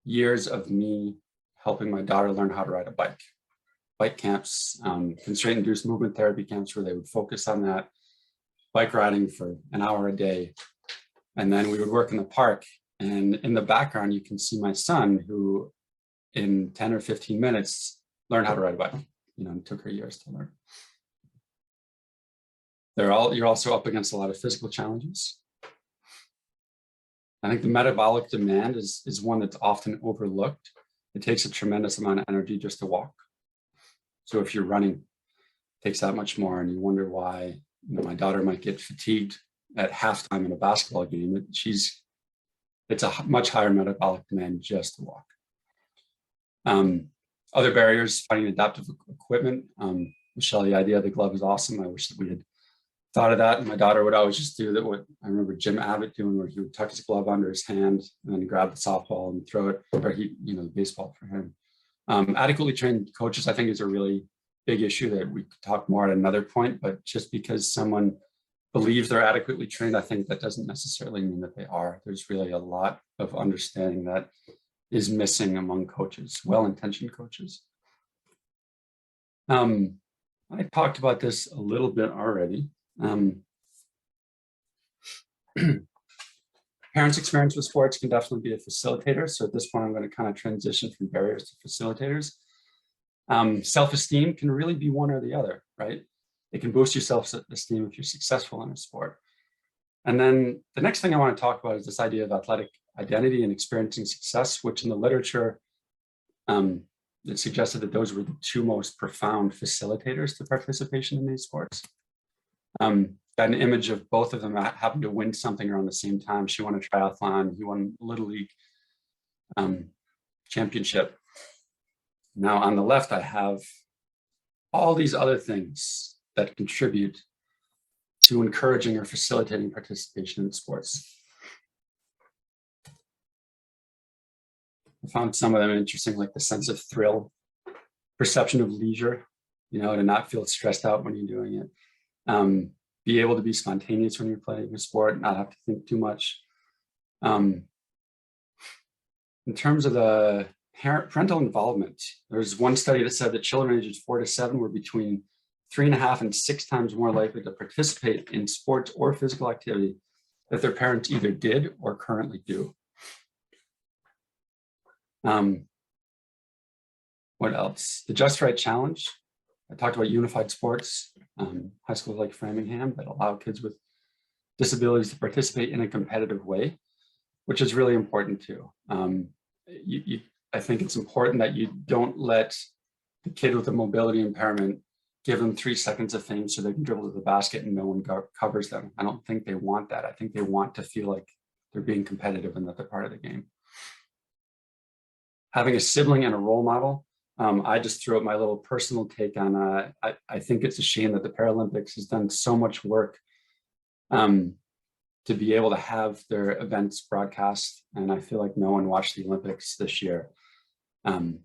Speaker 4: years of me helping my daughter learn how to ride a bike camps, constraint-induced movement therapy camps where they would focus on that, bike riding for an hour a day. And then we would work in the park. And in the background, you can see my son who in 10 or 15 minutes learned how to ride a bike. It took her years to learn. You're also up against a lot of physical challenges. I think the metabolic demand is one that's often overlooked. It takes a tremendous amount of energy just to walk. So if you're running, it takes that much more, and you wonder why my daughter might get fatigued at halftime in a basketball game. It's a much higher metabolic demand just to walk. Other barriers, finding adaptive equipment. Michelle, the idea of the glove is awesome. I wish that we had thought of that. And my daughter would always just do that. What I remember Jim Abbott doing, where he would tuck his glove under his hand and then grab the softball and throw it, or the baseball for him. Adequately trained coaches, I think, is a really big issue that we could talk more at another point, but just because someone believes they're adequately trained, I think that doesn't necessarily mean that they are. There's really a lot of understanding that is missing among coaches, well-intentioned coaches. I talked about this a little bit already. Parents' experience with sports can definitely be a facilitator. So at this point, I'm going to kind of transition from barriers to facilitators. Self-esteem can really be one or the other, right? It can boost your self-esteem if you're successful in a sport. And then the next thing I want to talk about is this idea of athletic identity and experiencing success, which in the literature, it suggested that those were the 2 most profound facilitators to participation in these sports. Got an image of both of them having to win something around the same time. She won a triathlon, he won a Little League championship. Now on the left, I have all these other things that contribute to encouraging or facilitating participation in sports. I found some of them interesting, like the sense of thrill, perception of leisure, to not feel stressed out when you're doing it. Be able to be spontaneous when you're playing a sport, not have to think too much. In terms of the parental involvement, there's one study that said that children ages 4 to 7 were between 3.5 and 6 times more likely to participate in sports or physical activity that their parents either did or currently do. What else? The Just Right Challenge. I talked about unified sports, high schools like Framingham that allow kids with disabilities to participate in a competitive way, which is really important too. I think it's important that you don't let the kid with a mobility impairment give them 3 seconds of fame so they can dribble to the basket and no one covers them. I don't think they want that. I think they want to feel like they're being competitive and that they're part of the game. Having a sibling and a role model. I just threw out my little personal take on, I think it's a shame that the Paralympics has done so much work to be able to have their events broadcast. And I feel like no one watched the Olympics this year. And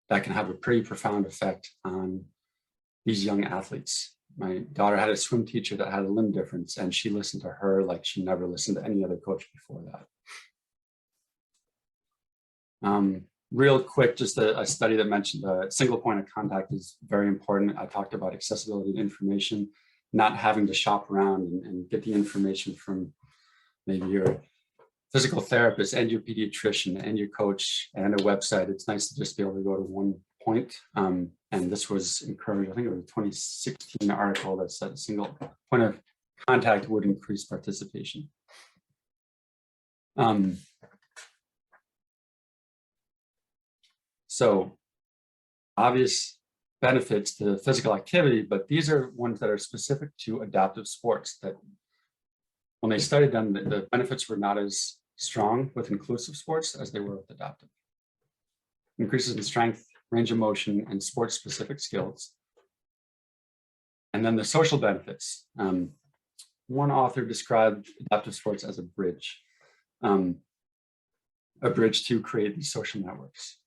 Speaker 4: that can have a pretty profound effect on these young athletes. My daughter had a swim teacher that had a limb difference, and she listened to her like she never listened to any other coach before that. Real quick, just a study that mentioned a single point of contact is very important. I talked about accessibility to information, not having to shop around and get the information from maybe your physical therapist and your pediatrician and your coach and a website. It's nice to just be able to go to one point. And this was encouraged. I think it was a 2016 article that said a single point of contact would increase participation. So obvious benefits to physical activity, but these are ones that are specific to adaptive sports that when they studied them, the benefits were not as strong with inclusive sports as they were with adaptive. Increases in strength, range of motion, and sports-specific skills. And then the social benefits. One author described adaptive sports as a bridge to create these social networks.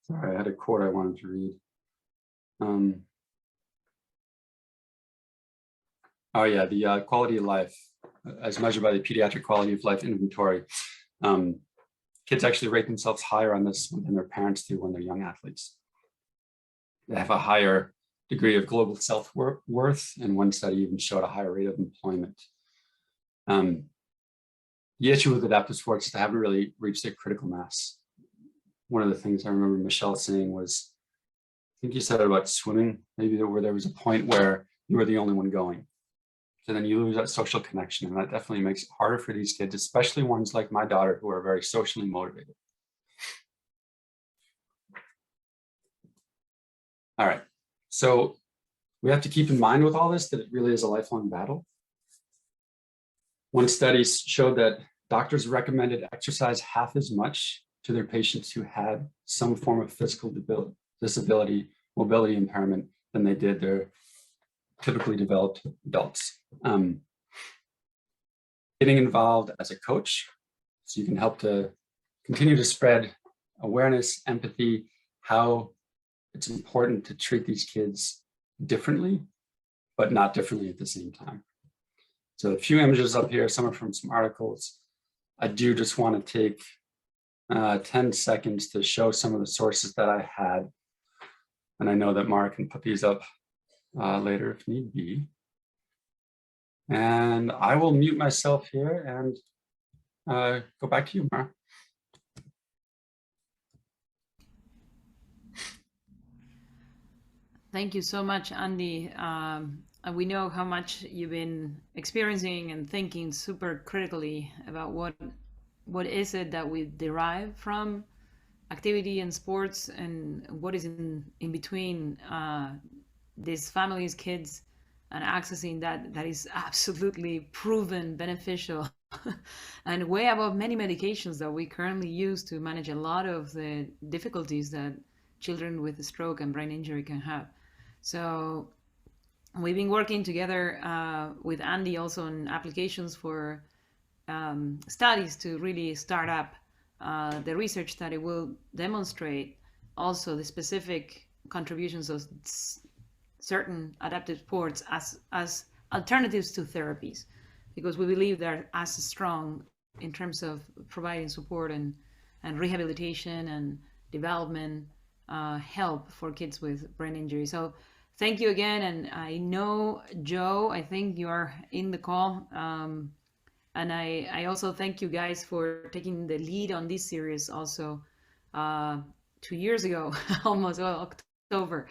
Speaker 4: Sorry, I had a quote I wanted to read. Oh yeah, the quality of life, as measured by the Pediatric Quality of Life Inventory. Kids actually rate themselves higher on this than their parents do when they're young athletes. They have a higher degree of global self-worth, and one study even showed a higher rate of employment. The issue with adaptive sports is they haven't really reached their critical mass. One of the things I remember Michelle saying was, I think you said it about swimming, maybe where there was a point where you were the only one going. So then you lose that social connection, and that definitely makes it harder for these kids, especially ones like my daughter who are very socially motivated. All right, so we have to keep in mind with all this that it really is a lifelong battle. One study showed that doctors recommended exercise half as much to their patients who had some form of physical disability, mobility impairment than they did their typically developed adults. Getting involved as a coach, so you can help to continue to spread awareness, empathy, how it's important to treat these kids differently, but not differently at the same time. So a few images up here, some are from some articles. I do just want to take 10 seconds to show some of the sources that I had. And I know that Mara can put these up later if need be. And I will mute myself here and go back to you, Mara.
Speaker 3: Thank you so much, Andy. We know how much you've been experiencing and thinking super critically about what is it that we derive from activity and sports, and what is in between these families, kids, and accessing that is absolutely proven beneficial and way above many medications that we currently use to manage a lot of the difficulties that children with stroke and brain injury can have. So we've been working together with Andy also on applications for studies to really start up the research that it will demonstrate also the specific contributions of certain adaptive sports as alternatives to therapies, because we believe they're as strong in terms of providing support and rehabilitation and development help for kids with brain injury. So thank you again. And I know, Joe, I think you are in the call. And I also thank you guys for taking the lead on this series also 2 years ago, almost October,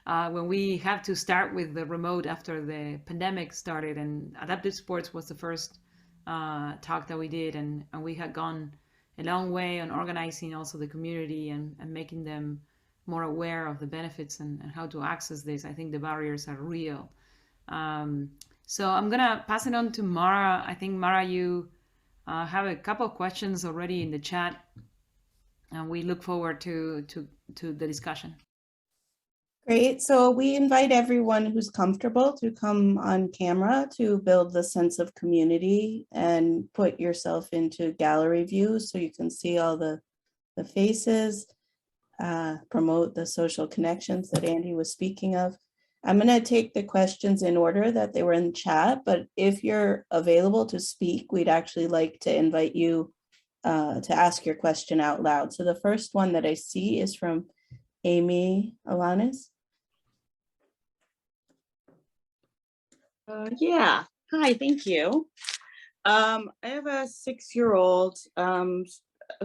Speaker 3: when we had to start with the remote after the pandemic started, and adaptive sports was the first talk that we did, and we had gone a long way on organizing also the community and making them more aware of the benefits and how to access this. I think the barriers are real. So I'm gonna pass it on to Mara. I think, Mara, you have a couple of questions already in the chat, and we look forward to the discussion.
Speaker 1: Great. So we invite everyone who's comfortable to come on camera to build the sense of community and put yourself into gallery view so you can see all the faces, promote the social connections that Andy was speaking of. I'm going to take the questions in order that they were in chat, but if you're available to speak, we'd actually like to invite you to ask your question out loud. So the first one that I see is from Amy Alanis.
Speaker 5: Yeah, hi, thank you. I have a 6-year-old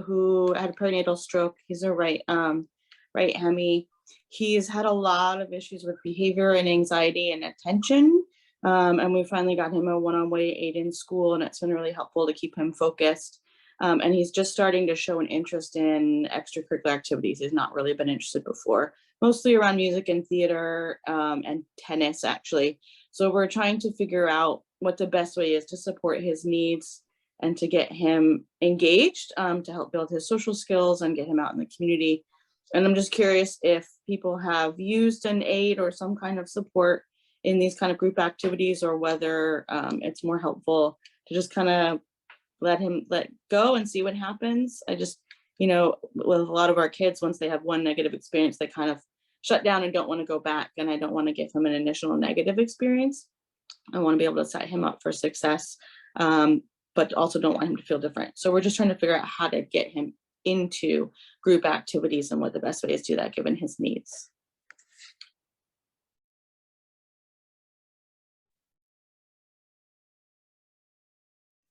Speaker 5: who had a perinatal stroke. He's a right hemi. He's had a lot of issues with behavior and anxiety and attention. And we finally got him a one-on-one aid in school, and it's been really helpful to keep him focused. And he's just starting to show an interest in extracurricular activities. He's not really been interested before, mostly around music and theater and tennis, actually. So we're trying to figure out what the best way is to support his needs and to get him engaged, to help build his social skills and get him out in the community. And I'm just curious if people have used an aid or some kind of support in these kind of group activities, or whether it's more helpful to just kind of let go and see what happens. I just, with a lot of our kids, once they have one negative experience, they kind of shut down and don't want to go back. And I don't want to give him an initial negative experience. I want to be able to set him up for success, but also don't want him to feel different. So we're just trying to figure out how to get him into group activities and what the best way is to do that given his needs.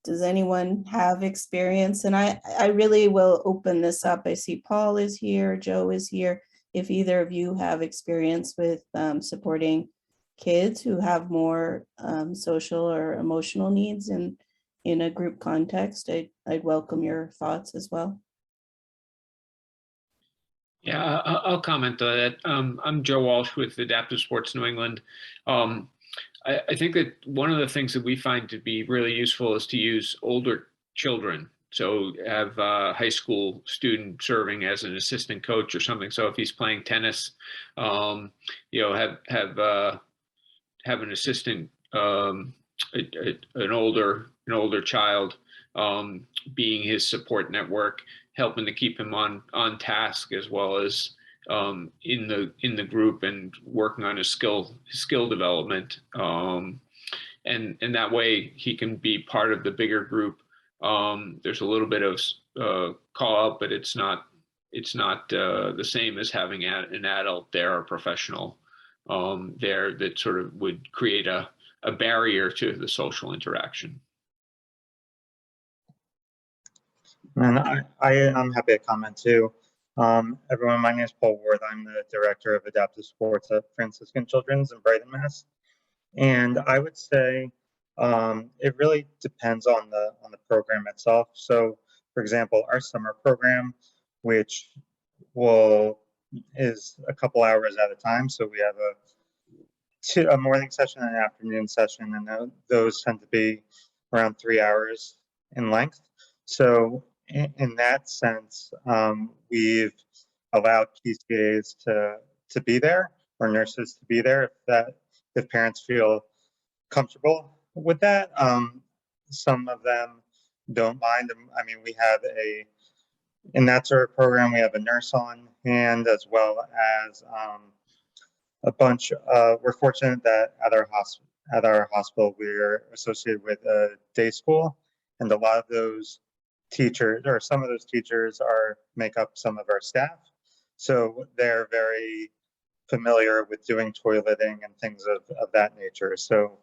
Speaker 1: Does anyone have experience? And I really will open this up. I see Paul is here, Joe is here. If either of you have experience with supporting kids who have more social or emotional needs in a group context, I'd welcome your thoughts as well.
Speaker 6: Yeah, I'll comment on that. I'm Joe Walsh with Adaptive Sports New England. I think that one of the things that we find to be really useful is to use older children. So have a high school student serving as an assistant coach or something. So if he's playing tennis, have an assistant, an older child being his support network, helping to keep him on task, as well as in the group and working on his skill development, and that way he can be part of the bigger group. There's a little bit of call out, but it's not the same as having an adult there, a professional there, that sort of would create a barrier to the social interaction.
Speaker 7: And I'm happy to comment too. Everyone, my name is Paul Worth. I'm the director of adaptive sports at Franciscan Children's in Brighton, Mass. And I would say it really depends on the program itself. So, for example, our summer program, which is a couple hours at a time. So we have a morning session and an afternoon session, and those tend to be around 3 hours in length. So in that sense, we've allowed PCAs to be there, or nurses to be there, if parents feel comfortable with that. Some of them don't mind. I mean, we have in that sort of program, we have a nurse on hand, as well as a bunch. We're fortunate that at our hospital, we're associated with a day school, and a lot of those teachers, or some of those teachers, make up some of our staff. So they're very familiar with doing toileting and things of that nature. So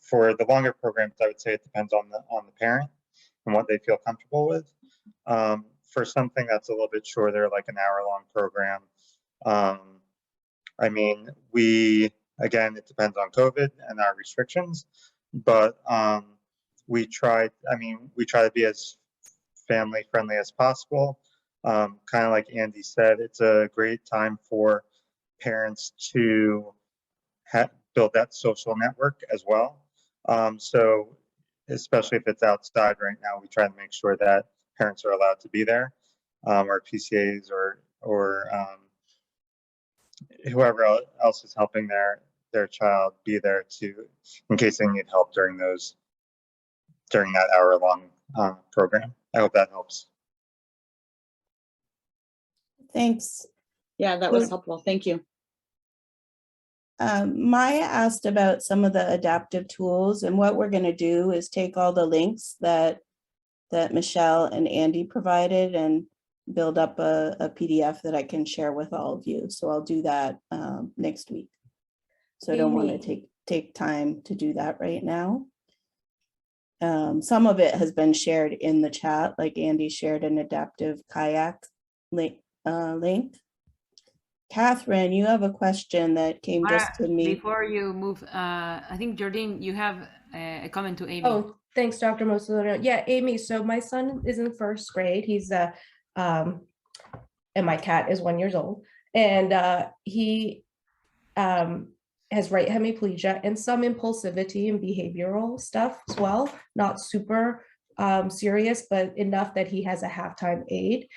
Speaker 7: for the longer programs, I would say it depends on the parent and what they feel comfortable with. For something that's a little bit shorter, like an hour-long program, I mean, again, it depends on COVID and our restrictions, but we try to be as family friendly as possible. Kind of like Andy said, it's a great time for parents to build that social network as well. So especially if it's outside right now, we try to make sure that parents are allowed to be there, or PCAs or whoever else is helping their child be there in case they need help during that hour-long program. I hope that helps.
Speaker 1: Thanks.
Speaker 5: Yeah, that was helpful. Thank you.
Speaker 1: Maya asked about some of the adaptive tools, and what we're going to do is take all the links that Michelle and Andy provided and build up a PDF that I can share with all of you. So I'll do that next week. So I don't want to take time to do that right now. Some of it has been shared in the chat, like Andy shared an adaptive kayak link. Catherine, you have a question that came just to me.
Speaker 3: Before you move, I think Jordine, you have a comment to Amy.
Speaker 8: Oh, thanks, Dr. Mosolino. Yeah, Amy. So my son is in first grade. He's and my cat is 1 year old, and he has right hemiplegia and some impulsivity and behavioral stuff as well. Not super serious, but enough that he has a halftime aid.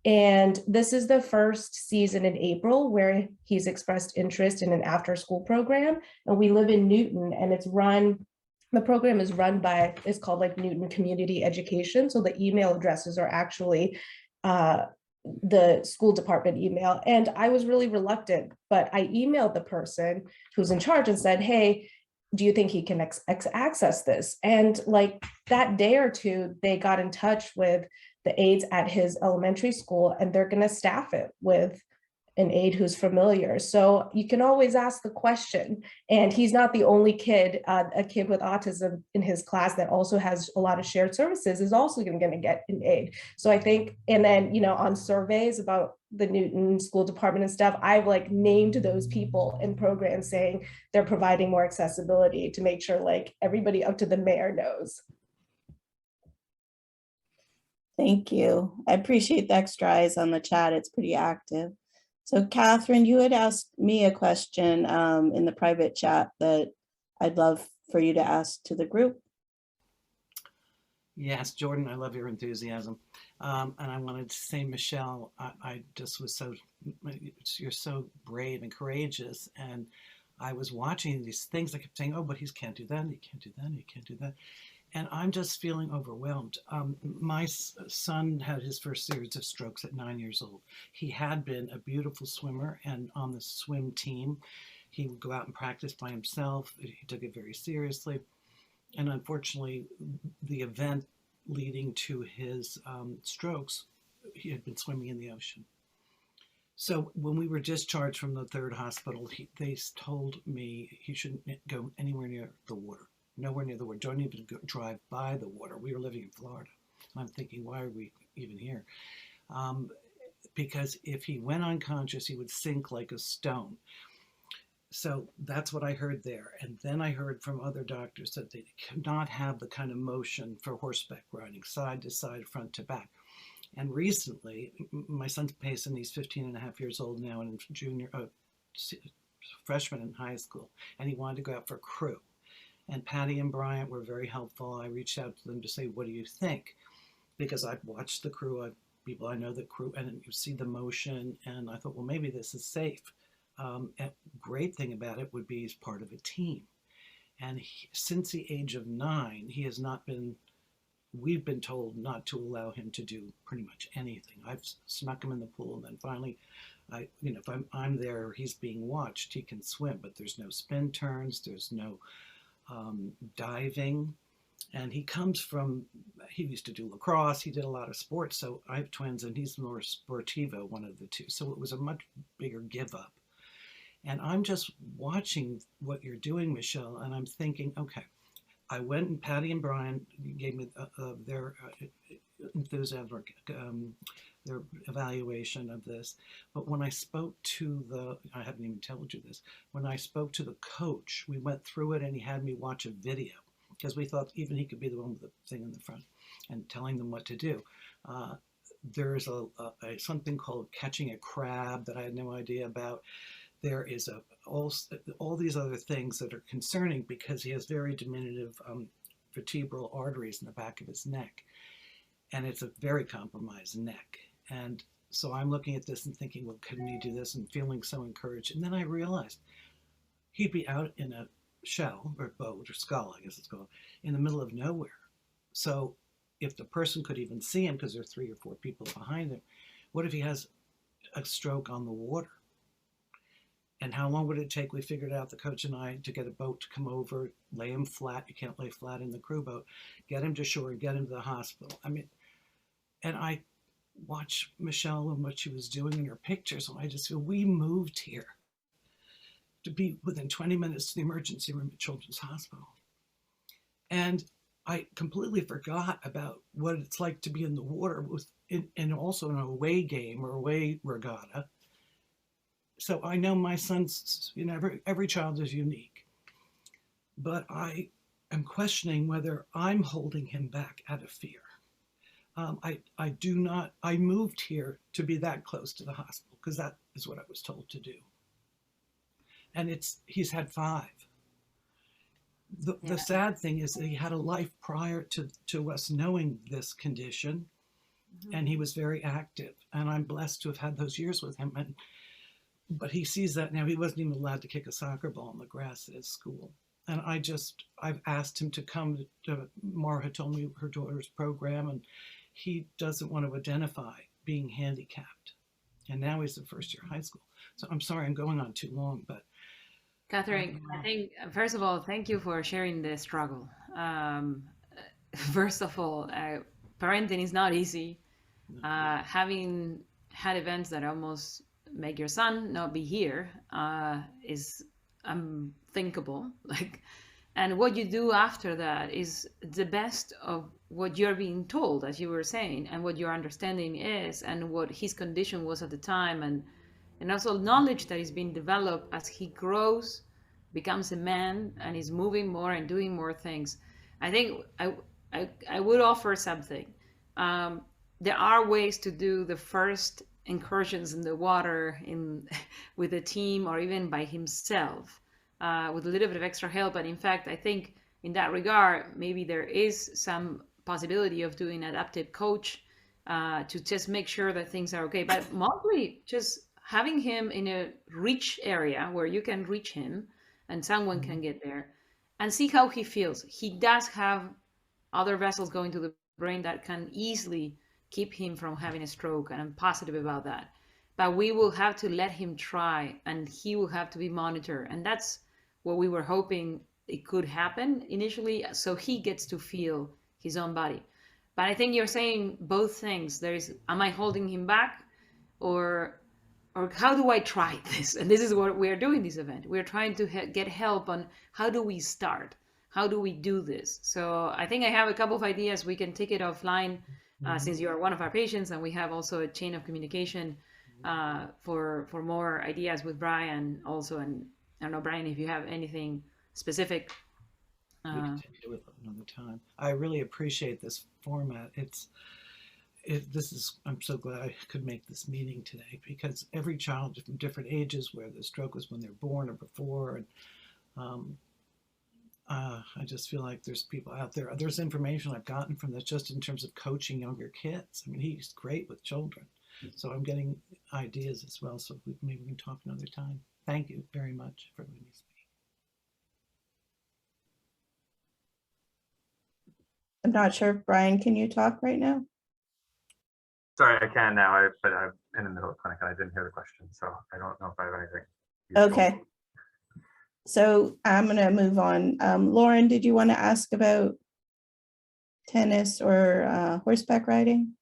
Speaker 8: And this is the first season in April where he's expressed interest in an after-school program. And we live in Newton, and the program is run by, it's called like Newton Community Education. So the email addresses are actually the school department email. And I was really reluctant, but I emailed the person who's in charge and said, hey, do you think he can access this? And like that day or two, they got in touch with the aides at his elementary school, and they're going to staff it with an aide who's familiar. So you can always ask the question. And he's not the only kid. A kid with autism in his class that also has a lot of shared services is also going to get an aide. So I think, and then, on surveys about the Newton School Department and stuff, I've like named those people in programs saying they're providing more accessibility to make sure like everybody up to the mayor knows.
Speaker 1: Thank you. I appreciate the extra eyes on the chat. It's pretty active. So Catherine, you had asked me a question in the private chat that I'd love for you to ask to the group.
Speaker 9: Yes, Jordan, I love your enthusiasm. And I wanted to say, Michelle, I just was you're so brave and courageous. And I was watching these things. I kept saying, oh, but he can't do that. He can't do that. He can't do that. And I'm just feeling overwhelmed. My son had his first series of strokes at 9 years old. He had been a beautiful swimmer, and on the swim team, he would go out and practice by himself. He took it very seriously. And unfortunately, the event leading to his strokes, he had been swimming in the ocean. So when we were discharged from the 3rd hospital, they told me he shouldn't go anywhere near the water. Nowhere near the water. Don't even drive by the water. We were living in Florida. And I'm thinking, why are we even here? Because if he went unconscious, he would sink like a stone. So that's what I heard there. And then I heard from other doctors that they cannot have the kind of motion for horseback riding, side to side, front to back. And recently, my son's Payson, he's 15 and a half years old now, and freshman in high school, and he wanted to go out for crew. And Patty and Bryant were very helpful. I reached out to them to say, what do you think? Because I've watched the crew, people I know the crew, and you see the motion, and I thought, well, maybe this is safe. And great thing about it would be he's part of a team. And since the age of 9, he has not been, we've been told not to allow him to do pretty much anything. I've snuck him in the pool, and then finally, if I'm there, he's being watched, he can swim, but there's no spin turns, there's no diving. And he comes from, he used to do lacrosse, he did a lot of sports. So I have twins, and he's more sportivo, one of the two. So it was a much bigger give up. And I'm just watching what you're doing, Michelle, and I'm thinking, okay, I went, and Patty and Brian gave me their enthusiasm, their evaluation of this. But when I spoke to I haven't even told you this, when I spoke to the coach, we went through it, and he had me watch a video, because we thought even he could be the one with the thing in the front and telling them what to do. There's something called catching a crab that I had no idea about. There is all these other things that are concerning, because he has very diminutive vertebral arteries in the back of his neck. And it's a very compromised neck. And so I'm looking at this and thinking, well, couldn't he do this? And feeling so encouraged. And then I realized he'd be out in a shell or boat or scull, I guess it's called, in the middle of nowhere. So if the person could even see him, because there are 3 or 4 people behind him, what if he has a stroke on the water? And how long would it take? We figured out, the coach and I, to get a boat to come over, lay him flat. You can't lay flat in the crew boat. Get him to shore, get him to the hospital. I mean, and I watched Michelle and what she was doing in her pictures, and I just feel, we moved here to be within 20 minutes to the emergency room at Children's Hospital. And I completely forgot about what it's like to be in the water and also in an away game or away regatta. So I know my son's, every child is unique, but I am questioning whether I'm holding him back out of fear. I moved here to be that close to the hospital, because that is what I was told to do. And he's had 5. The sad thing is that he had a life prior to us knowing this condition, and he was very active. And I'm blessed to have had those years with him. But he sees that now. He wasn't even allowed to kick a soccer ball in the grass at his school. And I've asked him to come to, Mara had told me her daughter's program, and he doesn't want to identify being handicapped. And now he's in first year high school. So I'm sorry I'm going on too long, but.
Speaker 3: Catherine, I think, first of all, thank you for sharing the struggle. First of all, parenting is not easy. Having had events that almost make your son not be here is unthinkable. And what you do after that is the best of what you're being told, as you were saying, and what your understanding is, and what his condition was at the time, and also knowledge that is being developed as he grows, becomes a man, and is moving more and doing more things. I think I would offer something. There are ways to do the first incursions in the water with a team, or even by himself, with a little bit of extra help. And in fact, I think in that regard, maybe there is some possibility of doing an adaptive coach to just make sure that things are okay. But mostly just having him in a reach area where you can reach him and someone can get there, and see how he feels. He does have other vessels going to the brain that can easily keep him from having a stroke, and I'm positive about that. But we will have to let him try, and he will have to be monitored. And that's what we were hoping it could happen initially, so he gets to feel his own body. But I think you're saying both things. Am I holding him back, or how do I try this? And this is what we're doing this event. We're trying to get help on how do we start? How do we do this? So I think I have a couple of ideas. We can take it offline since you are one of our patients, and we have also a chain of communication for more ideas with Brian also. And I don't know, Brian, if you have anything specific.
Speaker 9: We can do it another time. I really appreciate this format. I'm so glad I could make this meeting today, because every child from different ages, where the stroke was when they're born or before, and I just feel like there's people out there. There's information I've gotten from this just in terms of coaching younger kids. I mean, he's great with children. So I'm getting ideas as well. So maybe we can talk another time. Thank you very much for letting me speak.
Speaker 1: I'm not sure if Brian, can you talk right now?
Speaker 10: Sorry, I can now, but I'm in the middle of clinic and I didn't hear the question, so I don't know if I have anything.
Speaker 1: Okay. So I'm going to move on. Lauren, did you want to ask about tennis or horseback riding?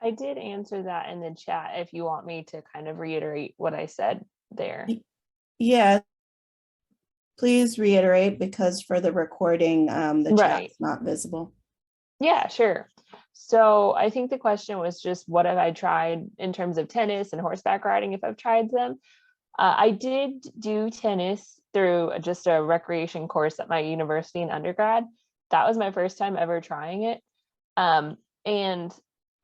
Speaker 2: I did answer that in the chat if you want me to kind of reiterate what I said there.
Speaker 1: Yeah. Please reiterate, because for the recording, the
Speaker 2: Right.
Speaker 1: chat's not visible.
Speaker 2: Yeah, sure. So I think the question was just what have I tried in terms of tennis and horseback riding, if I've tried them. I did do tennis through just a recreation course at my university in undergrad. That was my first time ever trying it. And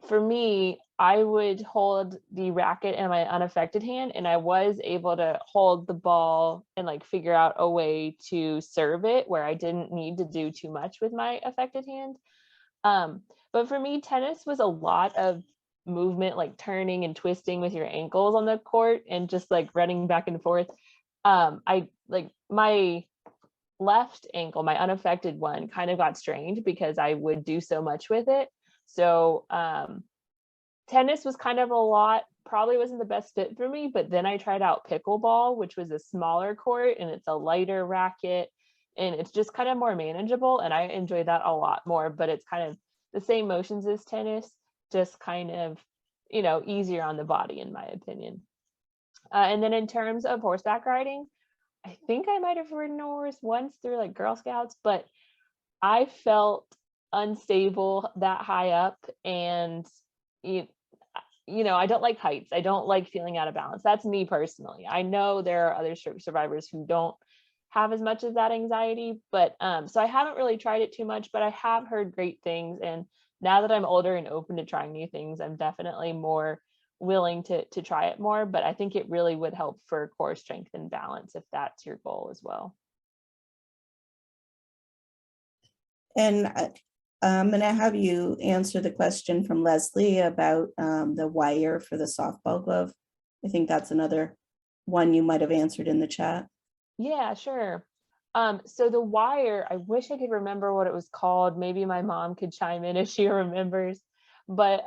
Speaker 2: for me, I would hold the racket in my unaffected hand, and I was able to hold the ball and like figure out a way to serve it where I didn't need to do too much with my affected hand. But for me, tennis was a lot of movement, like turning and twisting with your ankles on the court and just like running back and forth. I like my left ankle, my unaffected one, kind of got strained because I would do so much with it. So tennis was kind of a lot, probably wasn't the best fit for me, but then I tried out pickleball, which was a smaller court and it's a lighter racket and it's just kind of more manageable. And I enjoy that a lot more, but it's kind of the same motions as tennis, just kind of, you know, easier on the body, in my opinion. And then in terms of horseback riding, I think I might have ridden a horse once through like Girl Scouts, but I felt unstable that high up, and you know, I don't like heights. I don't like feeling out of balance. That's me personally. I know there are other stroke survivors who don't have as much of that anxiety, but so I haven't really tried it too much, but I have heard great things. And now that I'm older and open to trying new things, I'm definitely more willing to try it more. But I think it really would help for core strength and balance if that's your goal as well.
Speaker 1: And I'm going to have you answer the question from Leslie about the wire for the softball glove. I think that's another one you might have answered in the chat.
Speaker 2: Yeah, sure. So the wire, I wish I could remember what it was called. Maybe my mom could chime in if she remembers. But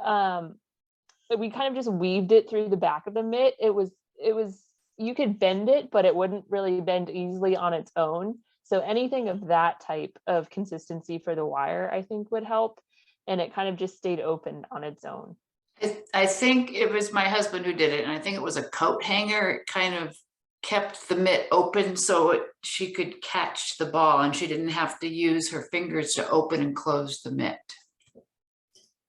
Speaker 2: we kind of just weaved it through the back of the mitt. It was you could bend it, but it wouldn't really bend easily on its own. So anything of that type of consistency for the wire, I think would help. And it kind of just stayed open on its own.
Speaker 11: I think it was my husband who did it, and I think it was a coat hanger. It kind of kept the mitt open so she could catch the ball, and she didn't have to use her fingers to open and close the mitt.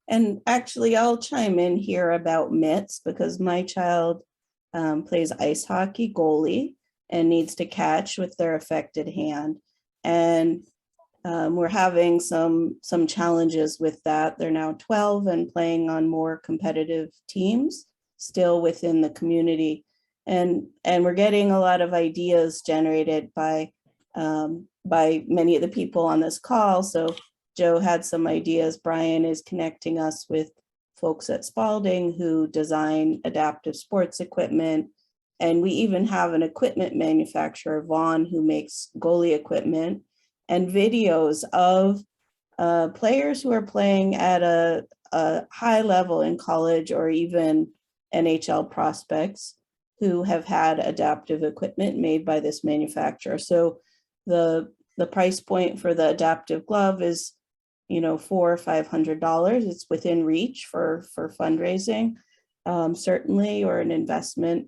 Speaker 1: And actually, I'll chime in here about mitts, because my child plays ice hockey goalie and needs to catch with their affected hand. And we're having some challenges with that. They're now 12 and playing on more competitive teams still within the community. And we're getting a lot of ideas generated by many of the people on this call. So Joe had some ideas. Brian is connecting us with folks at Spalding who design adaptive sports equipment. And we even have an equipment manufacturer, Vaughn, who makes goalie equipment, and videos of players who are playing at a high level in college or even NHL prospects who have had adaptive equipment made by this manufacturer. So the price point for the adaptive glove is, you know, $400 or $500. It's within reach for fundraising, certainly, or an investment.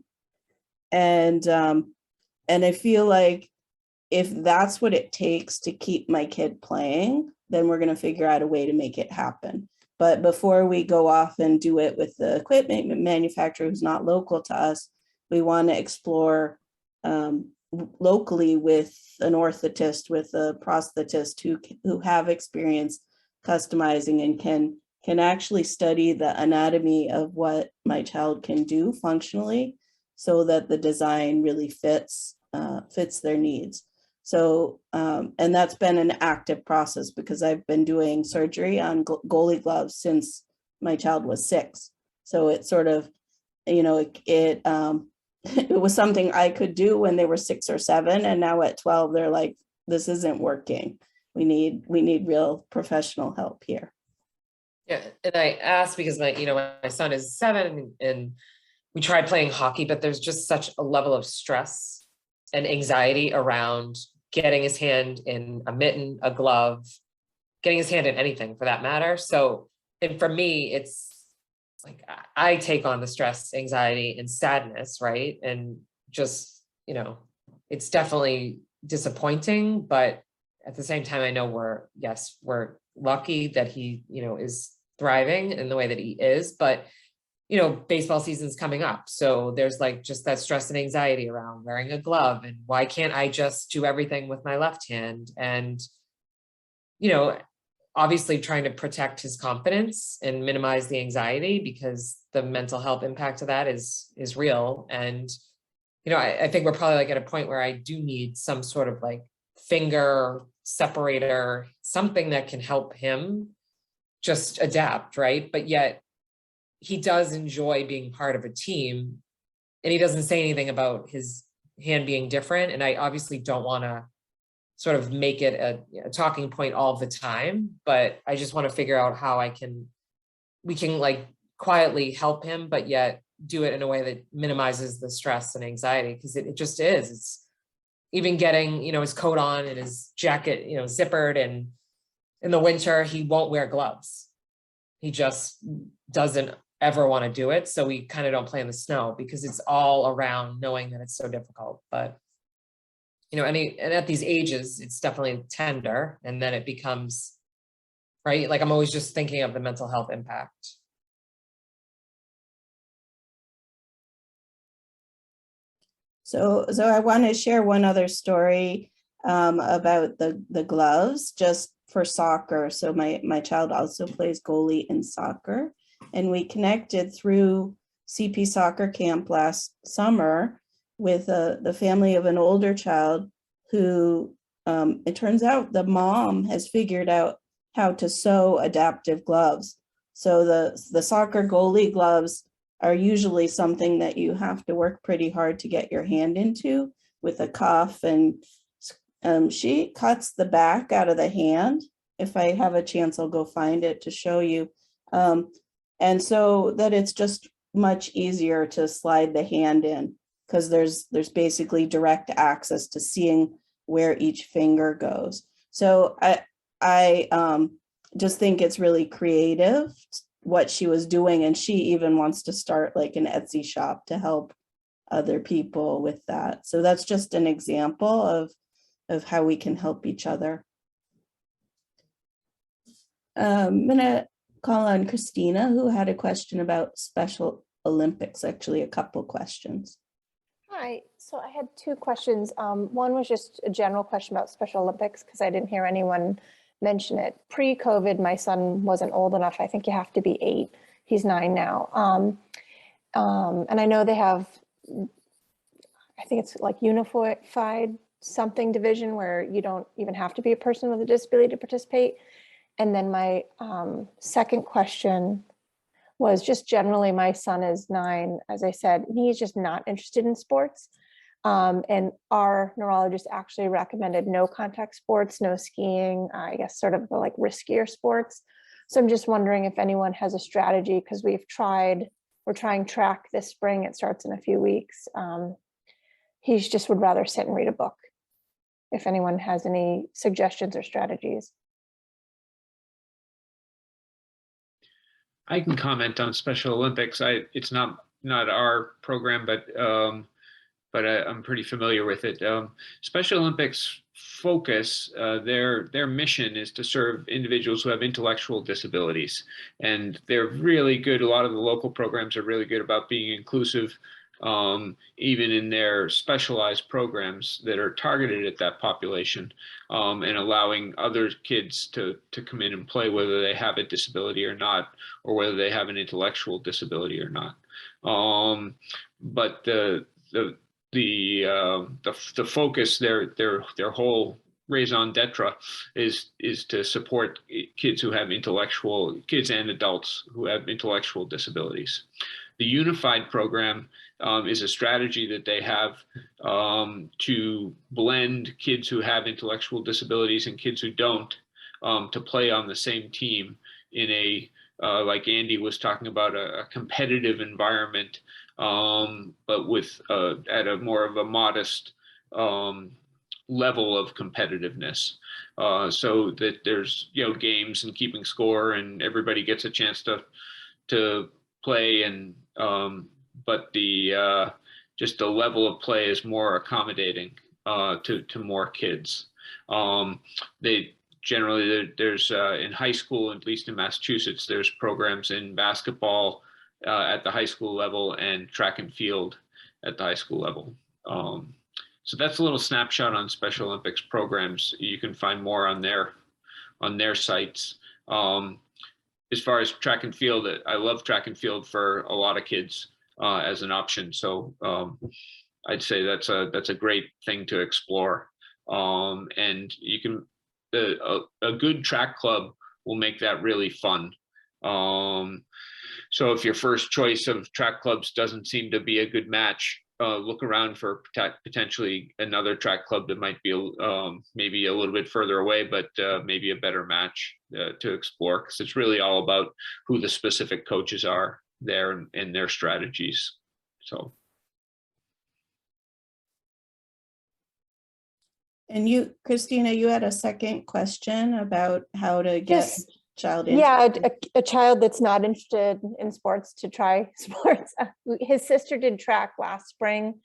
Speaker 1: And I feel like if that's what it takes to keep my kid playing, then we're going to figure out a way to make it happen. But before we go off and do it with the equipment manufacturer who's not local to us, we want to explore locally with an orthotist, with a prosthetist who have experience customizing and can actually study the anatomy of what my child can do functionally, so that the design really fits their needs. So, and that's been an active process because I've been doing surgery on goalie gloves since my child was 6. So it's sort of, you know, it was something I could do when they were 6 or 7, and now at 12, they're like, this isn't working. We need real professional help here.
Speaker 12: Yeah, and I asked because my son is 7 and we tried playing hockey, but there's just such a level of stress and anxiety around getting his hand in a mitten, a glove, getting his hand in anything for that matter. So, and for me, it's like I take on the stress, anxiety, and sadness, right? And just, it's definitely disappointing, but at the same time, I know we're lucky that he, is thriving in the way that he is, but baseball season's coming up. So there's like just that stress and anxiety around wearing a glove and why can't I just do everything with my left hand? And, obviously trying to protect his confidence and minimize the anxiety because the mental health impact of that is real. And, I think we're probably like at a point where I do need some sort of like finger separator, something that can help him just adapt, right? But yet he does enjoy being part of a team and he doesn't say anything about his hand being different. And I obviously don't want to sort of make it a talking point all the time, but I just want to figure out how we can like quietly help him, but yet do it in a way that minimizes the stress and anxiety. Cause it just is, it's even getting, his coat on and his jacket, zippered, and in the winter, he won't wear gloves. He just doesn't ever want to do it. So we kind of don't play in the snow because it's all around knowing that it's so difficult. But, and at these ages, it's definitely tender. And then it becomes, right? Like I'm always just thinking of the mental health impact.
Speaker 1: So I want to share one other story about the gloves just for soccer. So my child also plays goalie in soccer, and we connected through CP soccer camp last summer with the family of an older child who it turns out the mom has figured out how to sew adaptive gloves. So the soccer goalie gloves are usually something that you have to work pretty hard to get your hand into with a cuff, and she cuts the back out of the hand. If I have a chance, I'll go find it to show you. And so that it's just much easier to slide the hand in because there's basically direct access to seeing where each finger goes. So I just think it's really creative what she was doing, and she even wants to start like an Etsy shop to help other people with that. So that's just an example of how we can help each other. I'm gonna call on Christina, who had a question about Special Olympics, actually a couple questions.
Speaker 13: Hi, so I had 2 questions. One was just a general question about Special Olympics because I didn't hear anyone mention it. Pre-COVID, my son wasn't old enough. I think you have to be 8. He's 9 now. And I know they have, I think it's like unified something division where you don't even have to be a person with a disability to participate. And then my second question was just generally, my son is 9, as I said, and he's just not interested in sports. And our neurologist actually recommended no contact sports, no skiing, I guess sort of the like riskier sports. So I'm just wondering if anyone has a strategy, because we're trying track this spring. It starts in a few weeks. He just would rather sit and read a book. If anyone has any suggestions or strategies.
Speaker 6: I can comment on Special Olympics. It's not our program, but I'm pretty familiar with it. Special Olympics focus, their mission is to serve individuals who have intellectual disabilities, and they're really good. A lot of the local programs are really good about being inclusive even in their specialized programs that are targeted at that population, and allowing other kids to come in and play, whether they have a disability or not, or whether they have an intellectual disability or not. But the focus, their whole raison d'etre is to support kids and adults who have intellectual disabilities. The unified program is a strategy that they have to blend kids who have intellectual disabilities and kids who don't, to play on the same team in a, like Andy was talking about, a competitive environment, but with at a more of a modest level of competitiveness, so that there's, you know, games and keeping score and everybody gets a chance to play, and but the just the level of play is more accommodating to more kids. They generally, there's in high school, at least in Massachusetts, there's programs in basketball at the high school level and track and field at the high school level. So that's a little snapshot on Special Olympics programs. You can find more on their sites. As far as track and field, I love track and field for a lot of kids as an option. So I'd say that's a great thing to explore. And you can, a good track club will make that really fun. So if your first choice of track clubs doesn't seem to be a good match, look around for potentially another track club that might be maybe a little bit further away, but maybe a better match to explore, because it's really all about who the specific coaches are there and their strategies. So.
Speaker 1: And you, Christina, you had a second question about how to get child into.
Speaker 13: Yeah, a child that's not interested in sports to try sports. His sister did track last spring,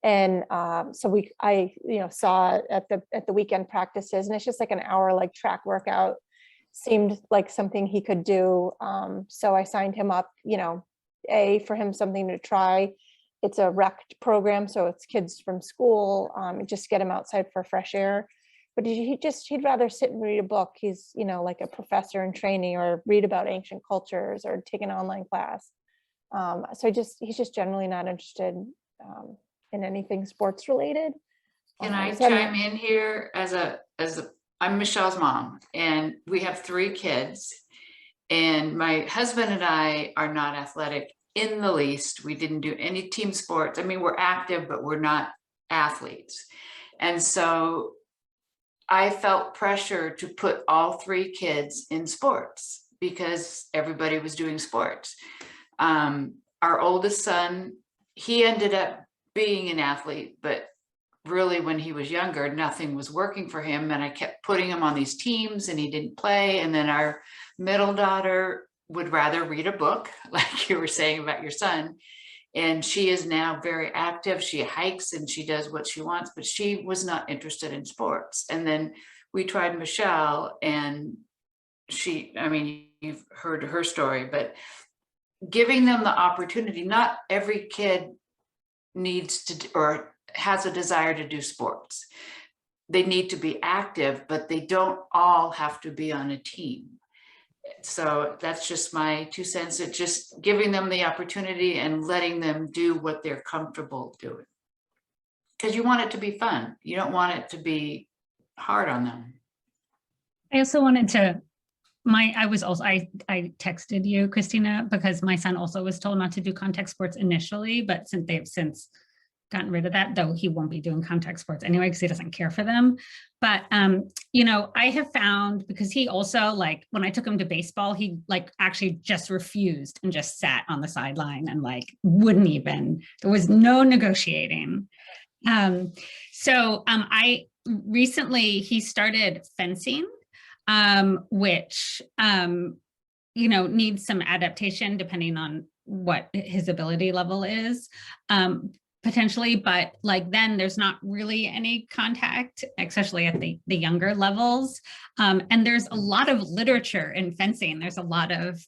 Speaker 13: and so I saw it at the weekend practices, and it's just like an hour like track workout. Seemed like something he could do. So I signed him up, for him something to try. It's a rec program, so it's kids from school, just get him outside for fresh air. But he'd rather sit and read a book. He's, like a professor in training, or read about ancient cultures, or take an online class. So he's just generally not interested in anything sports related.
Speaker 11: Can I chime in here I'm Michelle's mom, and we have 3 kids, and my husband and I are not athletic in the least. We didn't do any team sports. I mean, we're active, but we're not athletes. And so I felt pressure to put all 3 kids in sports because everybody was doing sports. Our oldest son, he ended up being an athlete, but really when he was younger, nothing was working for him. And I kept putting him on these teams and he didn't play. And then our middle daughter would rather read a book, like you were saying about your son. And she is now very active. She hikes and she does what she wants, but she was not interested in sports. And then we tried Michelle, and you've heard her story, but giving them the opportunity, not every kid needs to, or has a desire to do sports. They need to be active, but they don't all have to be on a team. So that's just my 2 cents. It's just giving them the opportunity and letting them do what they're comfortable doing. Because you want it to be fun. You don't want it to be hard on them.
Speaker 14: I also wanted to, I texted you, Christina, because my son also was told not to do contact sports initially, but since they've since gotten rid of that, though he won't be doing contact sports anyway because he doesn't care for them. But I have found, because he also, like, when I took him to baseball, he actually just refused and just sat on the sideline and wouldn't even, there was no negotiating. I recently, he started fencing, which needs some adaptation depending on what his ability level is. Potentially, but then there's not really any contact, especially at the younger levels. And there's a lot of literature in fencing. There's a lot of,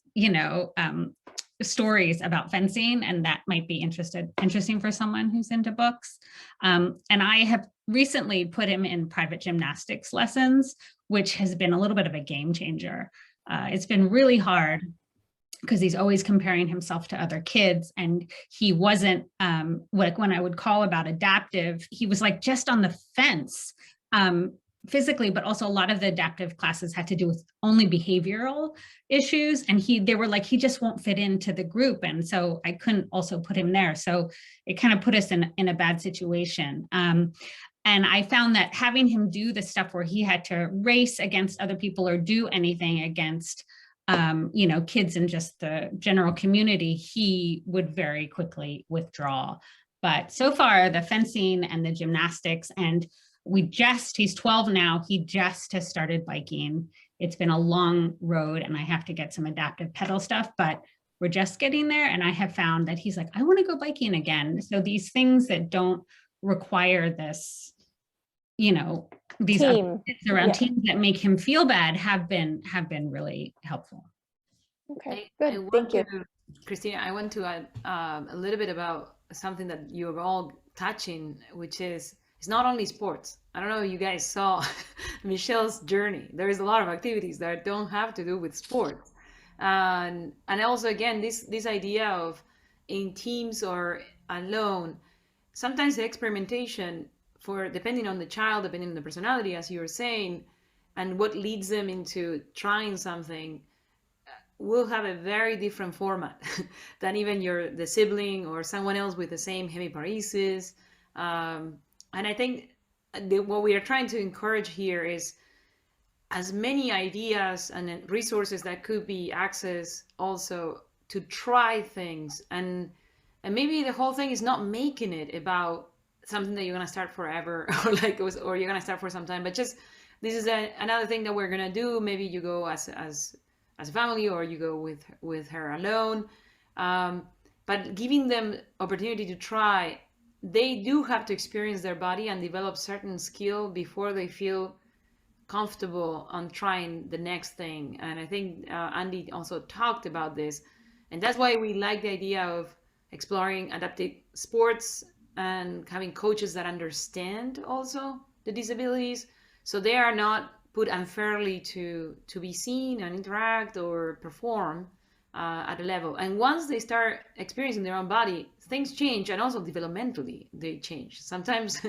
Speaker 14: stories about fencing, and that might be interesting for someone who's into books. And I have recently put him in private gymnastics lessons, which has been a little bit of a game changer. It's been really hard because he's always comparing himself to other kids, and he wasn't like when I would call about adaptive, he was like just on the fence physically, but also a lot of the adaptive classes had to do with only behavioral issues, and they were like, he just won't fit into the group, and so I couldn't also put him there. So it kind of put us in a bad situation. And I found that having him do the stuff where he had to race against other people or do anything against kids in just the general community, he would very quickly withdraw. But so far, the fencing and the gymnastics, and he's 12 now, he just has started biking. It's been a long road, and I have to get some adaptive pedal stuff, but we're just getting there. And I have found that he's like, I want to go biking again. So these things that don't require this, these
Speaker 13: Team.
Speaker 14: around teams that make him feel bad have been really helpful.
Speaker 13: Okay, good. Thank you.
Speaker 3: Christina, I want to add a little bit about something that you're all touching, which is it's not only sports. I don't know if you guys saw Michelle's journey. There is a lot of activities that don't have to do with sports. And also, again, this idea of in teams or alone, sometimes the experimentation depending on the child, depending on the personality, as you were saying, and what leads them into trying something, will have a very different format than even the sibling or someone else with the same hemiparesis. And I think what we are trying to encourage here is as many ideas and resources that could be accessed also to try things. And maybe the whole thing is not making it about something that you're going to start forever or you're going to start for some time, but just this is another thing that we're going to do. Maybe you go as a family, or you go with her alone, but giving them opportunity to try. They do have to experience their body and develop certain skill before they feel comfortable on trying the next thing. And I think Andy also talked about this, and that's why we like the idea of exploring adaptive sports and having coaches that understand also the disabilities, so they are not put unfairly to be seen and interact or perform at a level. And once they start experiencing their own body, things change, and also developmentally they change. Sometimes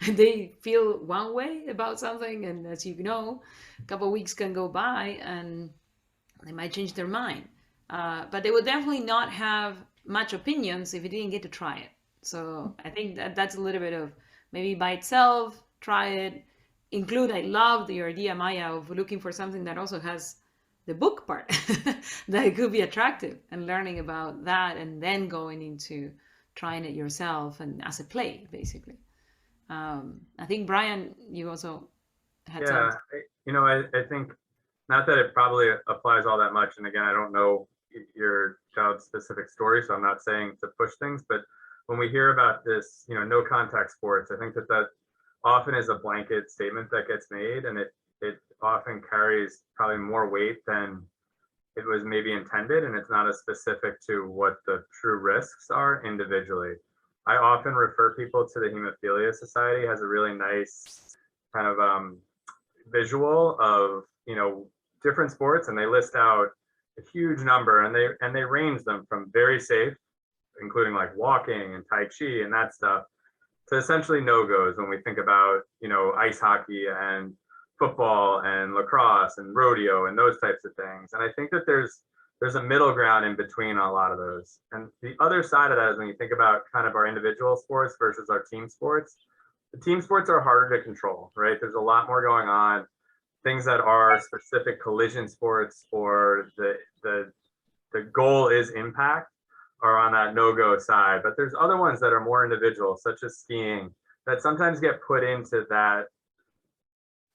Speaker 3: they feel one way about something, and as you know, a couple of weeks can go by and they might change their mind. But they would definitely not have much opinions if they didn't get to try it. So I think that's a little bit of maybe by itself, try it, I love your idea, Maya, of looking for something that also has the book part that it could be attractive, and learning about that and then going into trying it yourself and as a play, basically. I think, Brian, you also had some.
Speaker 10: I think not that it probably applies all that much. And again, I don't know your child's specific story, so I'm not saying to push things, but when we hear about this, no contact sports, I think that often is a blanket statement that gets made, and it often carries probably more weight than it was maybe intended, and it's not as specific to what the true risks are individually. I often refer people to the Hemophilia Society, has a really nice kind of visual of different sports, and they list out a huge number, and they range them from very safe, including like walking and Tai Chi and that stuff, to essentially no-goes when we think about, ice hockey and football and lacrosse and rodeo and those types of things. And I think that there's a middle ground in between a lot of those. And the other side of that is when you think about kind of our individual sports versus our team sports, the team sports are harder to control, right? There's a lot more going on. Things that are specific collision sports, or the goal is impact, are on that no-go side. But there's other ones that are more individual, such as skiing, that sometimes get put into that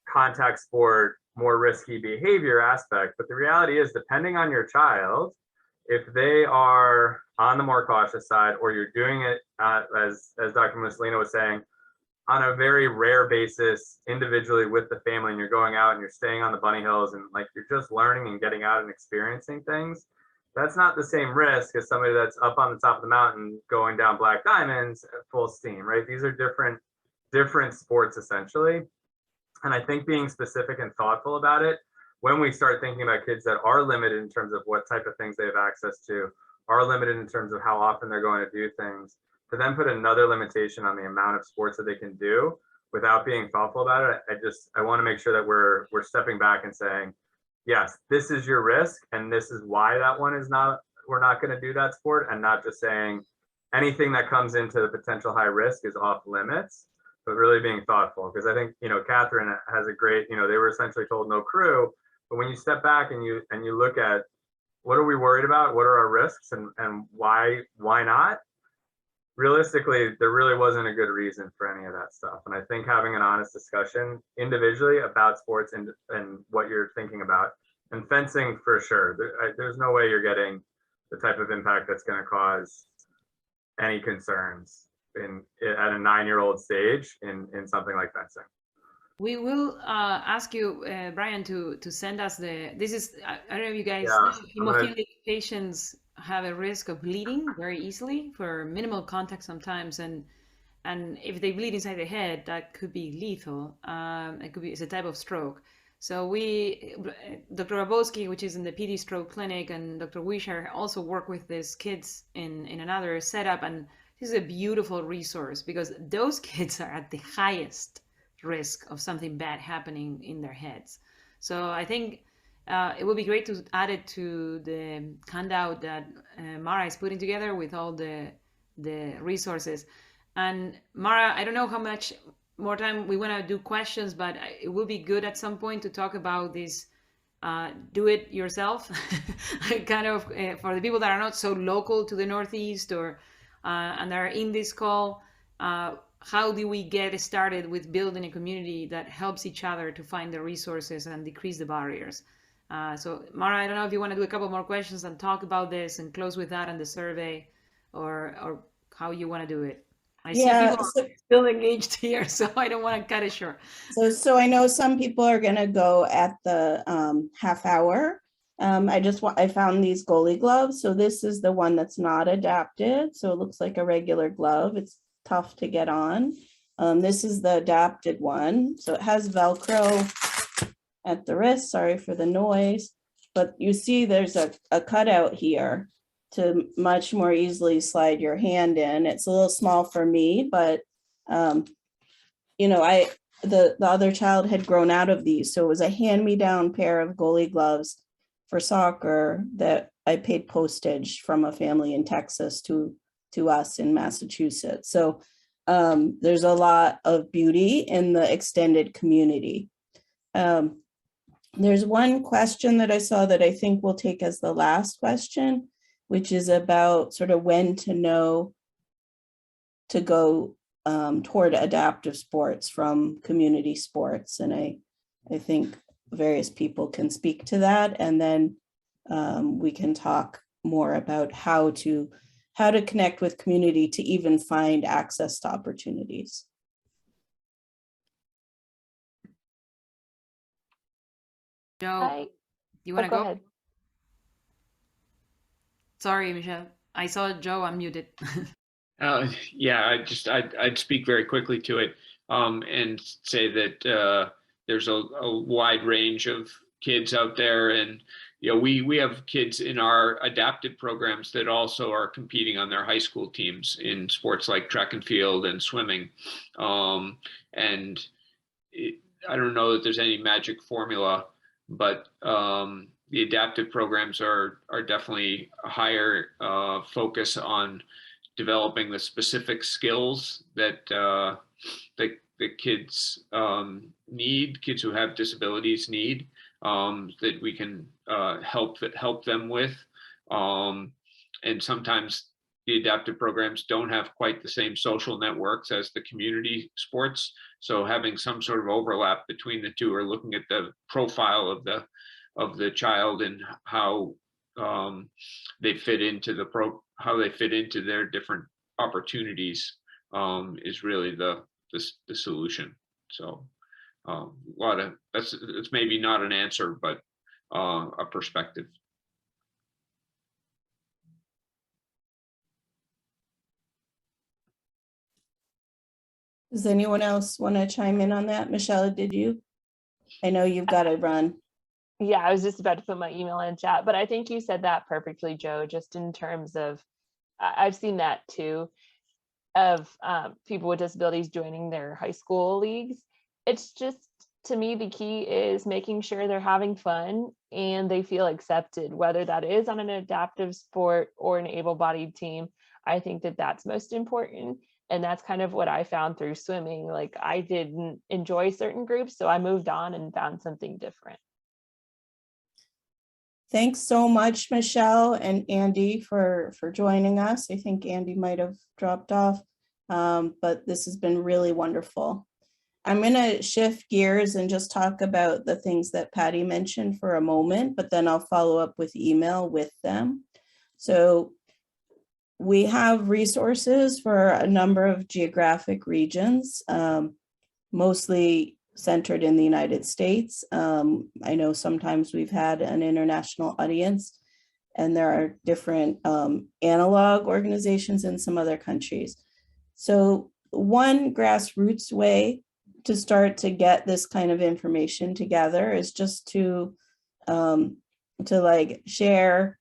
Speaker 10: contact sport, more risky behavior aspect. But the reality is, depending on your child, if they are on the more cautious side, or you're doing it, as Dr. Mussolino was saying, on a very rare basis, individually with the family, and you're going out and you're staying on the bunny hills, and like you're just learning and getting out and experiencing things, that's not the same risk as somebody that's up on the top of the mountain going down black diamonds at full steam, right? These are different sports essentially. And I think being specific and thoughtful about it, when we start thinking about kids that are limited in terms of what type of things they have access to, are limited in terms of how often they're going to do things, to then put another limitation on the amount of sports that they can do without being thoughtful about it, I want to make sure that we're stepping back and saying, yes, this is your risk, and this is why that one is not, we're not going to do that sport, and not just saying anything that comes into the potential high risk is off limits, but really being thoughtful. Because I think, Catherine has a great, they were essentially told no crew, but when you step back and you look at what are we worried about, what are our risks, and why not? Realistically, there really wasn't a good reason for any of that stuff. And I think having an honest discussion individually about sports and what you're thinking about, and fencing for sure, there's no way you're getting the type of impact that's going to cause any concerns at a 9-year-old stage in something like fencing.
Speaker 3: We will ask you, Brian, to send us this is, I don't know if you guys
Speaker 10: Yeah,
Speaker 3: know, hemophilic patients have a risk of bleeding very easily for minimal contact sometimes, and if they bleed inside the head, that could be lethal. It's a type of stroke. So Dr. Rabowski, which is in the PD stroke clinic, and Dr. Wisher also work with these kids in another setup, and this is a beautiful resource because those kids are at the highest risk of something bad happening in their heads. So I think it would be great to add it to the handout that Mara is putting together with all the resources. And Mara, I don't know how much more time we want to do questions, but it would be good at some point to talk about this do it yourself kind of for the people that are not so local to the Northeast or and are in this call. How do we get started with building a community that helps each other to find the resources and decrease the barriers? So Mara, I don't know if you want to do a couple more questions and talk about this and close with that and the survey, or how you want to do it. I see people are still engaged here, so I don't want to cut it short.
Speaker 1: So I know some people are going to go at the half hour. I found these goalie gloves. So this is the one that's not adapted. So it looks like a regular glove. It's tough to get on. This is the adapted one. So it has Velcro at the wrist. Sorry for the noise, but you see there's a cutout here to much more easily slide your hand in. It's a little small for me, but the other child had grown out of these. So it was a hand-me-down pair of goalie gloves for soccer that I paid postage from a family in Texas to us in Massachusetts. So there's a lot of beauty in the extended community. There's one question that I saw that I think we'll take as the last question, which is about sort of when to know to go toward adaptive sports from community sports. And I think various people can speak to that. And then we can talk more about how to connect with community to even find access to opportunities.
Speaker 3: Joe, you want to go?
Speaker 2: Ahead.
Speaker 3: Sorry, Michelle. I saw Joe unmuted.
Speaker 6: Yeah, I'd speak very quickly to it and say that there's a wide range of kids out there, and we have kids in our adapted programs that also are competing on their high school teams in sports like track and field and swimming, and I don't know that there's any magic formula, but the adaptive programs are definitely a higher focus on developing the specific skills that the kids need, kids who have disabilities need, that we can help them with. And sometimes the adaptive programs don't have quite the same social networks as the community sports. So having some sort of overlap between the two, or looking at the profile of the child and how they fit into their different opportunities is really the solution. So it's maybe not an answer, but a perspective.
Speaker 1: Does anyone else want to chime in on that? Michelle, did you? I know you've got to run.
Speaker 2: Yeah, I was just about to put my email in chat, but I think you said that perfectly, Joe, just in terms of, I've seen that too, of people with disabilities joining their high school leagues. It's just, to me, the key is making sure they're having fun and they feel accepted, whether that is on an adaptive sport or an able-bodied team. I think that that's most important. And that's kind of what I found through swimming. Like, I didn't enjoy certain groups, so I moved on and found something different.
Speaker 1: Thanks so much, Michelle and Andy, for joining us. I think Andy might have dropped off, but this has been really wonderful. I'm going to shift gears and just talk about the things that Patty mentioned for a moment, but then I'll follow up with email with them. So we have resources for a number of geographic regions, mostly centered in the United States. I know sometimes we've had an international audience, and there are different analog organizations in some other countries. So one grassroots way to start to get this kind of information together is just to like share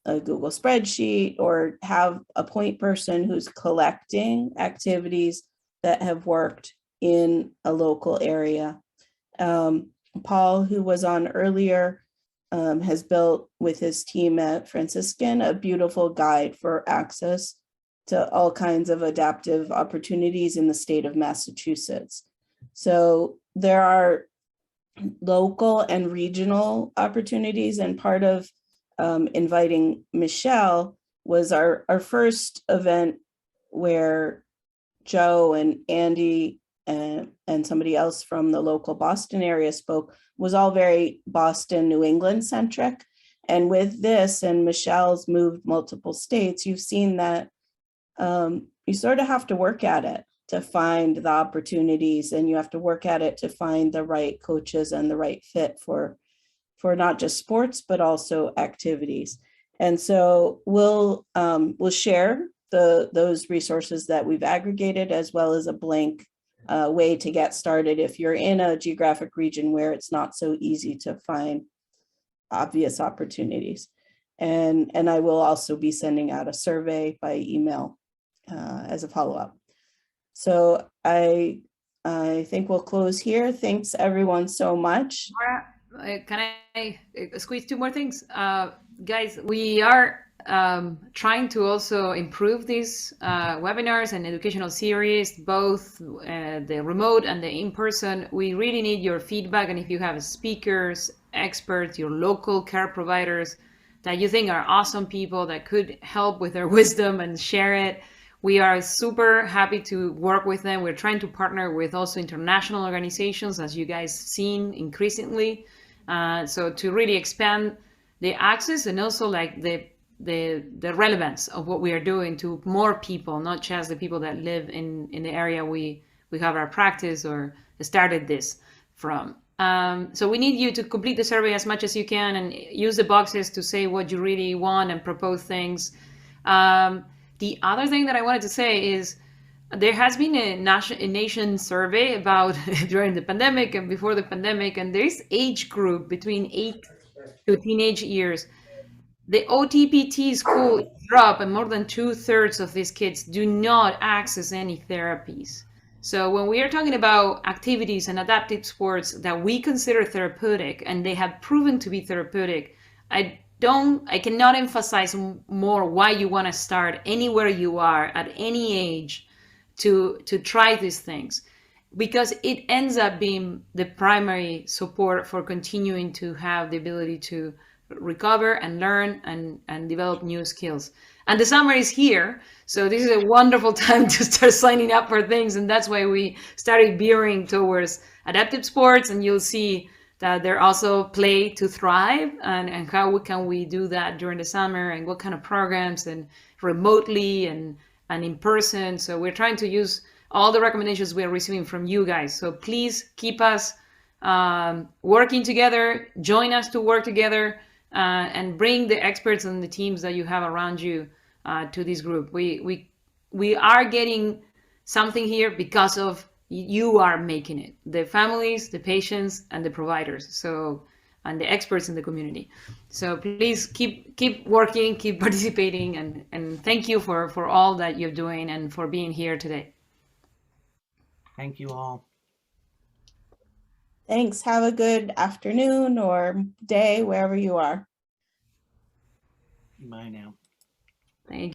Speaker 1: a Google spreadsheet or have a point person who's collecting activities that have worked in a local area. Paul, who was on earlier, has built with his team at Franciscan a beautiful guide for access to all kinds of adaptive opportunities in the state of Massachusetts. So there are local and regional opportunities, and part of inviting Michelle was our first event where Joe and Andy and somebody else from the local Boston area spoke, was all very Boston, New England centric. And with this, and Michelle's moved multiple states, you've seen that you sort of have to work at it to find the opportunities, and you have to work at it to find the right coaches and the right fit for not just sports, but also activities. And so we'll share those resources that we've aggregated, as well as a blank way to get started if you're in a geographic region where it's not so easy to find obvious opportunities. And I will also be sending out a survey by email as a follow-up. So I think we'll close here. Thanks everyone so much.
Speaker 3: Can I squeeze two more things? Guys, we are trying to also improve these webinars and educational series, both the remote and the in-person. We really need your feedback, and if you have speakers, experts, your local care providers that you think are awesome people that could help with their wisdom and share it, we are super happy to work with them. We're trying to partner with also international organizations, as you guys seen increasingly, so to really expand the access and also like the relevance of what we are doing to more people, not just the people that live in the area we have our practice or started this from. So we need you to complete the survey as much as you can and use the boxes to say what you really want and propose things. The other thing that I wanted to say is there has been a nation survey about during the pandemic and before the pandemic, and there's age group between 8 to teenage years. The OTPT school drop, and more than 2/3 of these kids do not access any therapies. So when we are talking about activities and adaptive sports that we consider therapeutic, and they have proven to be therapeutic, I cannot emphasize more why you want to start anywhere you are at any age to try these things, because it ends up being the primary support for continuing to have the ability to recover and learn and develop new skills. And the summer is here, so this is a wonderful time to start signing up for things, and that's why we started veering towards adaptive sports. And you'll see that there also play to thrive, and how can we do that during the summer, and what kind of programs, and remotely and in person. So we're trying to use all the recommendations we are receiving from you guys. So please keep us working together, join us to work together, and bring the experts and the teams that you have around you to this group. We are getting something here because of you are making it, the families, the patients, and the providers, so, and the experts in the community. So please keep working, keep participating, and thank you for all that you're doing and for being here today.
Speaker 9: Thank you all.
Speaker 1: Thanks. Have a good afternoon or day wherever you are.
Speaker 9: Bye now.
Speaker 3: Thank you.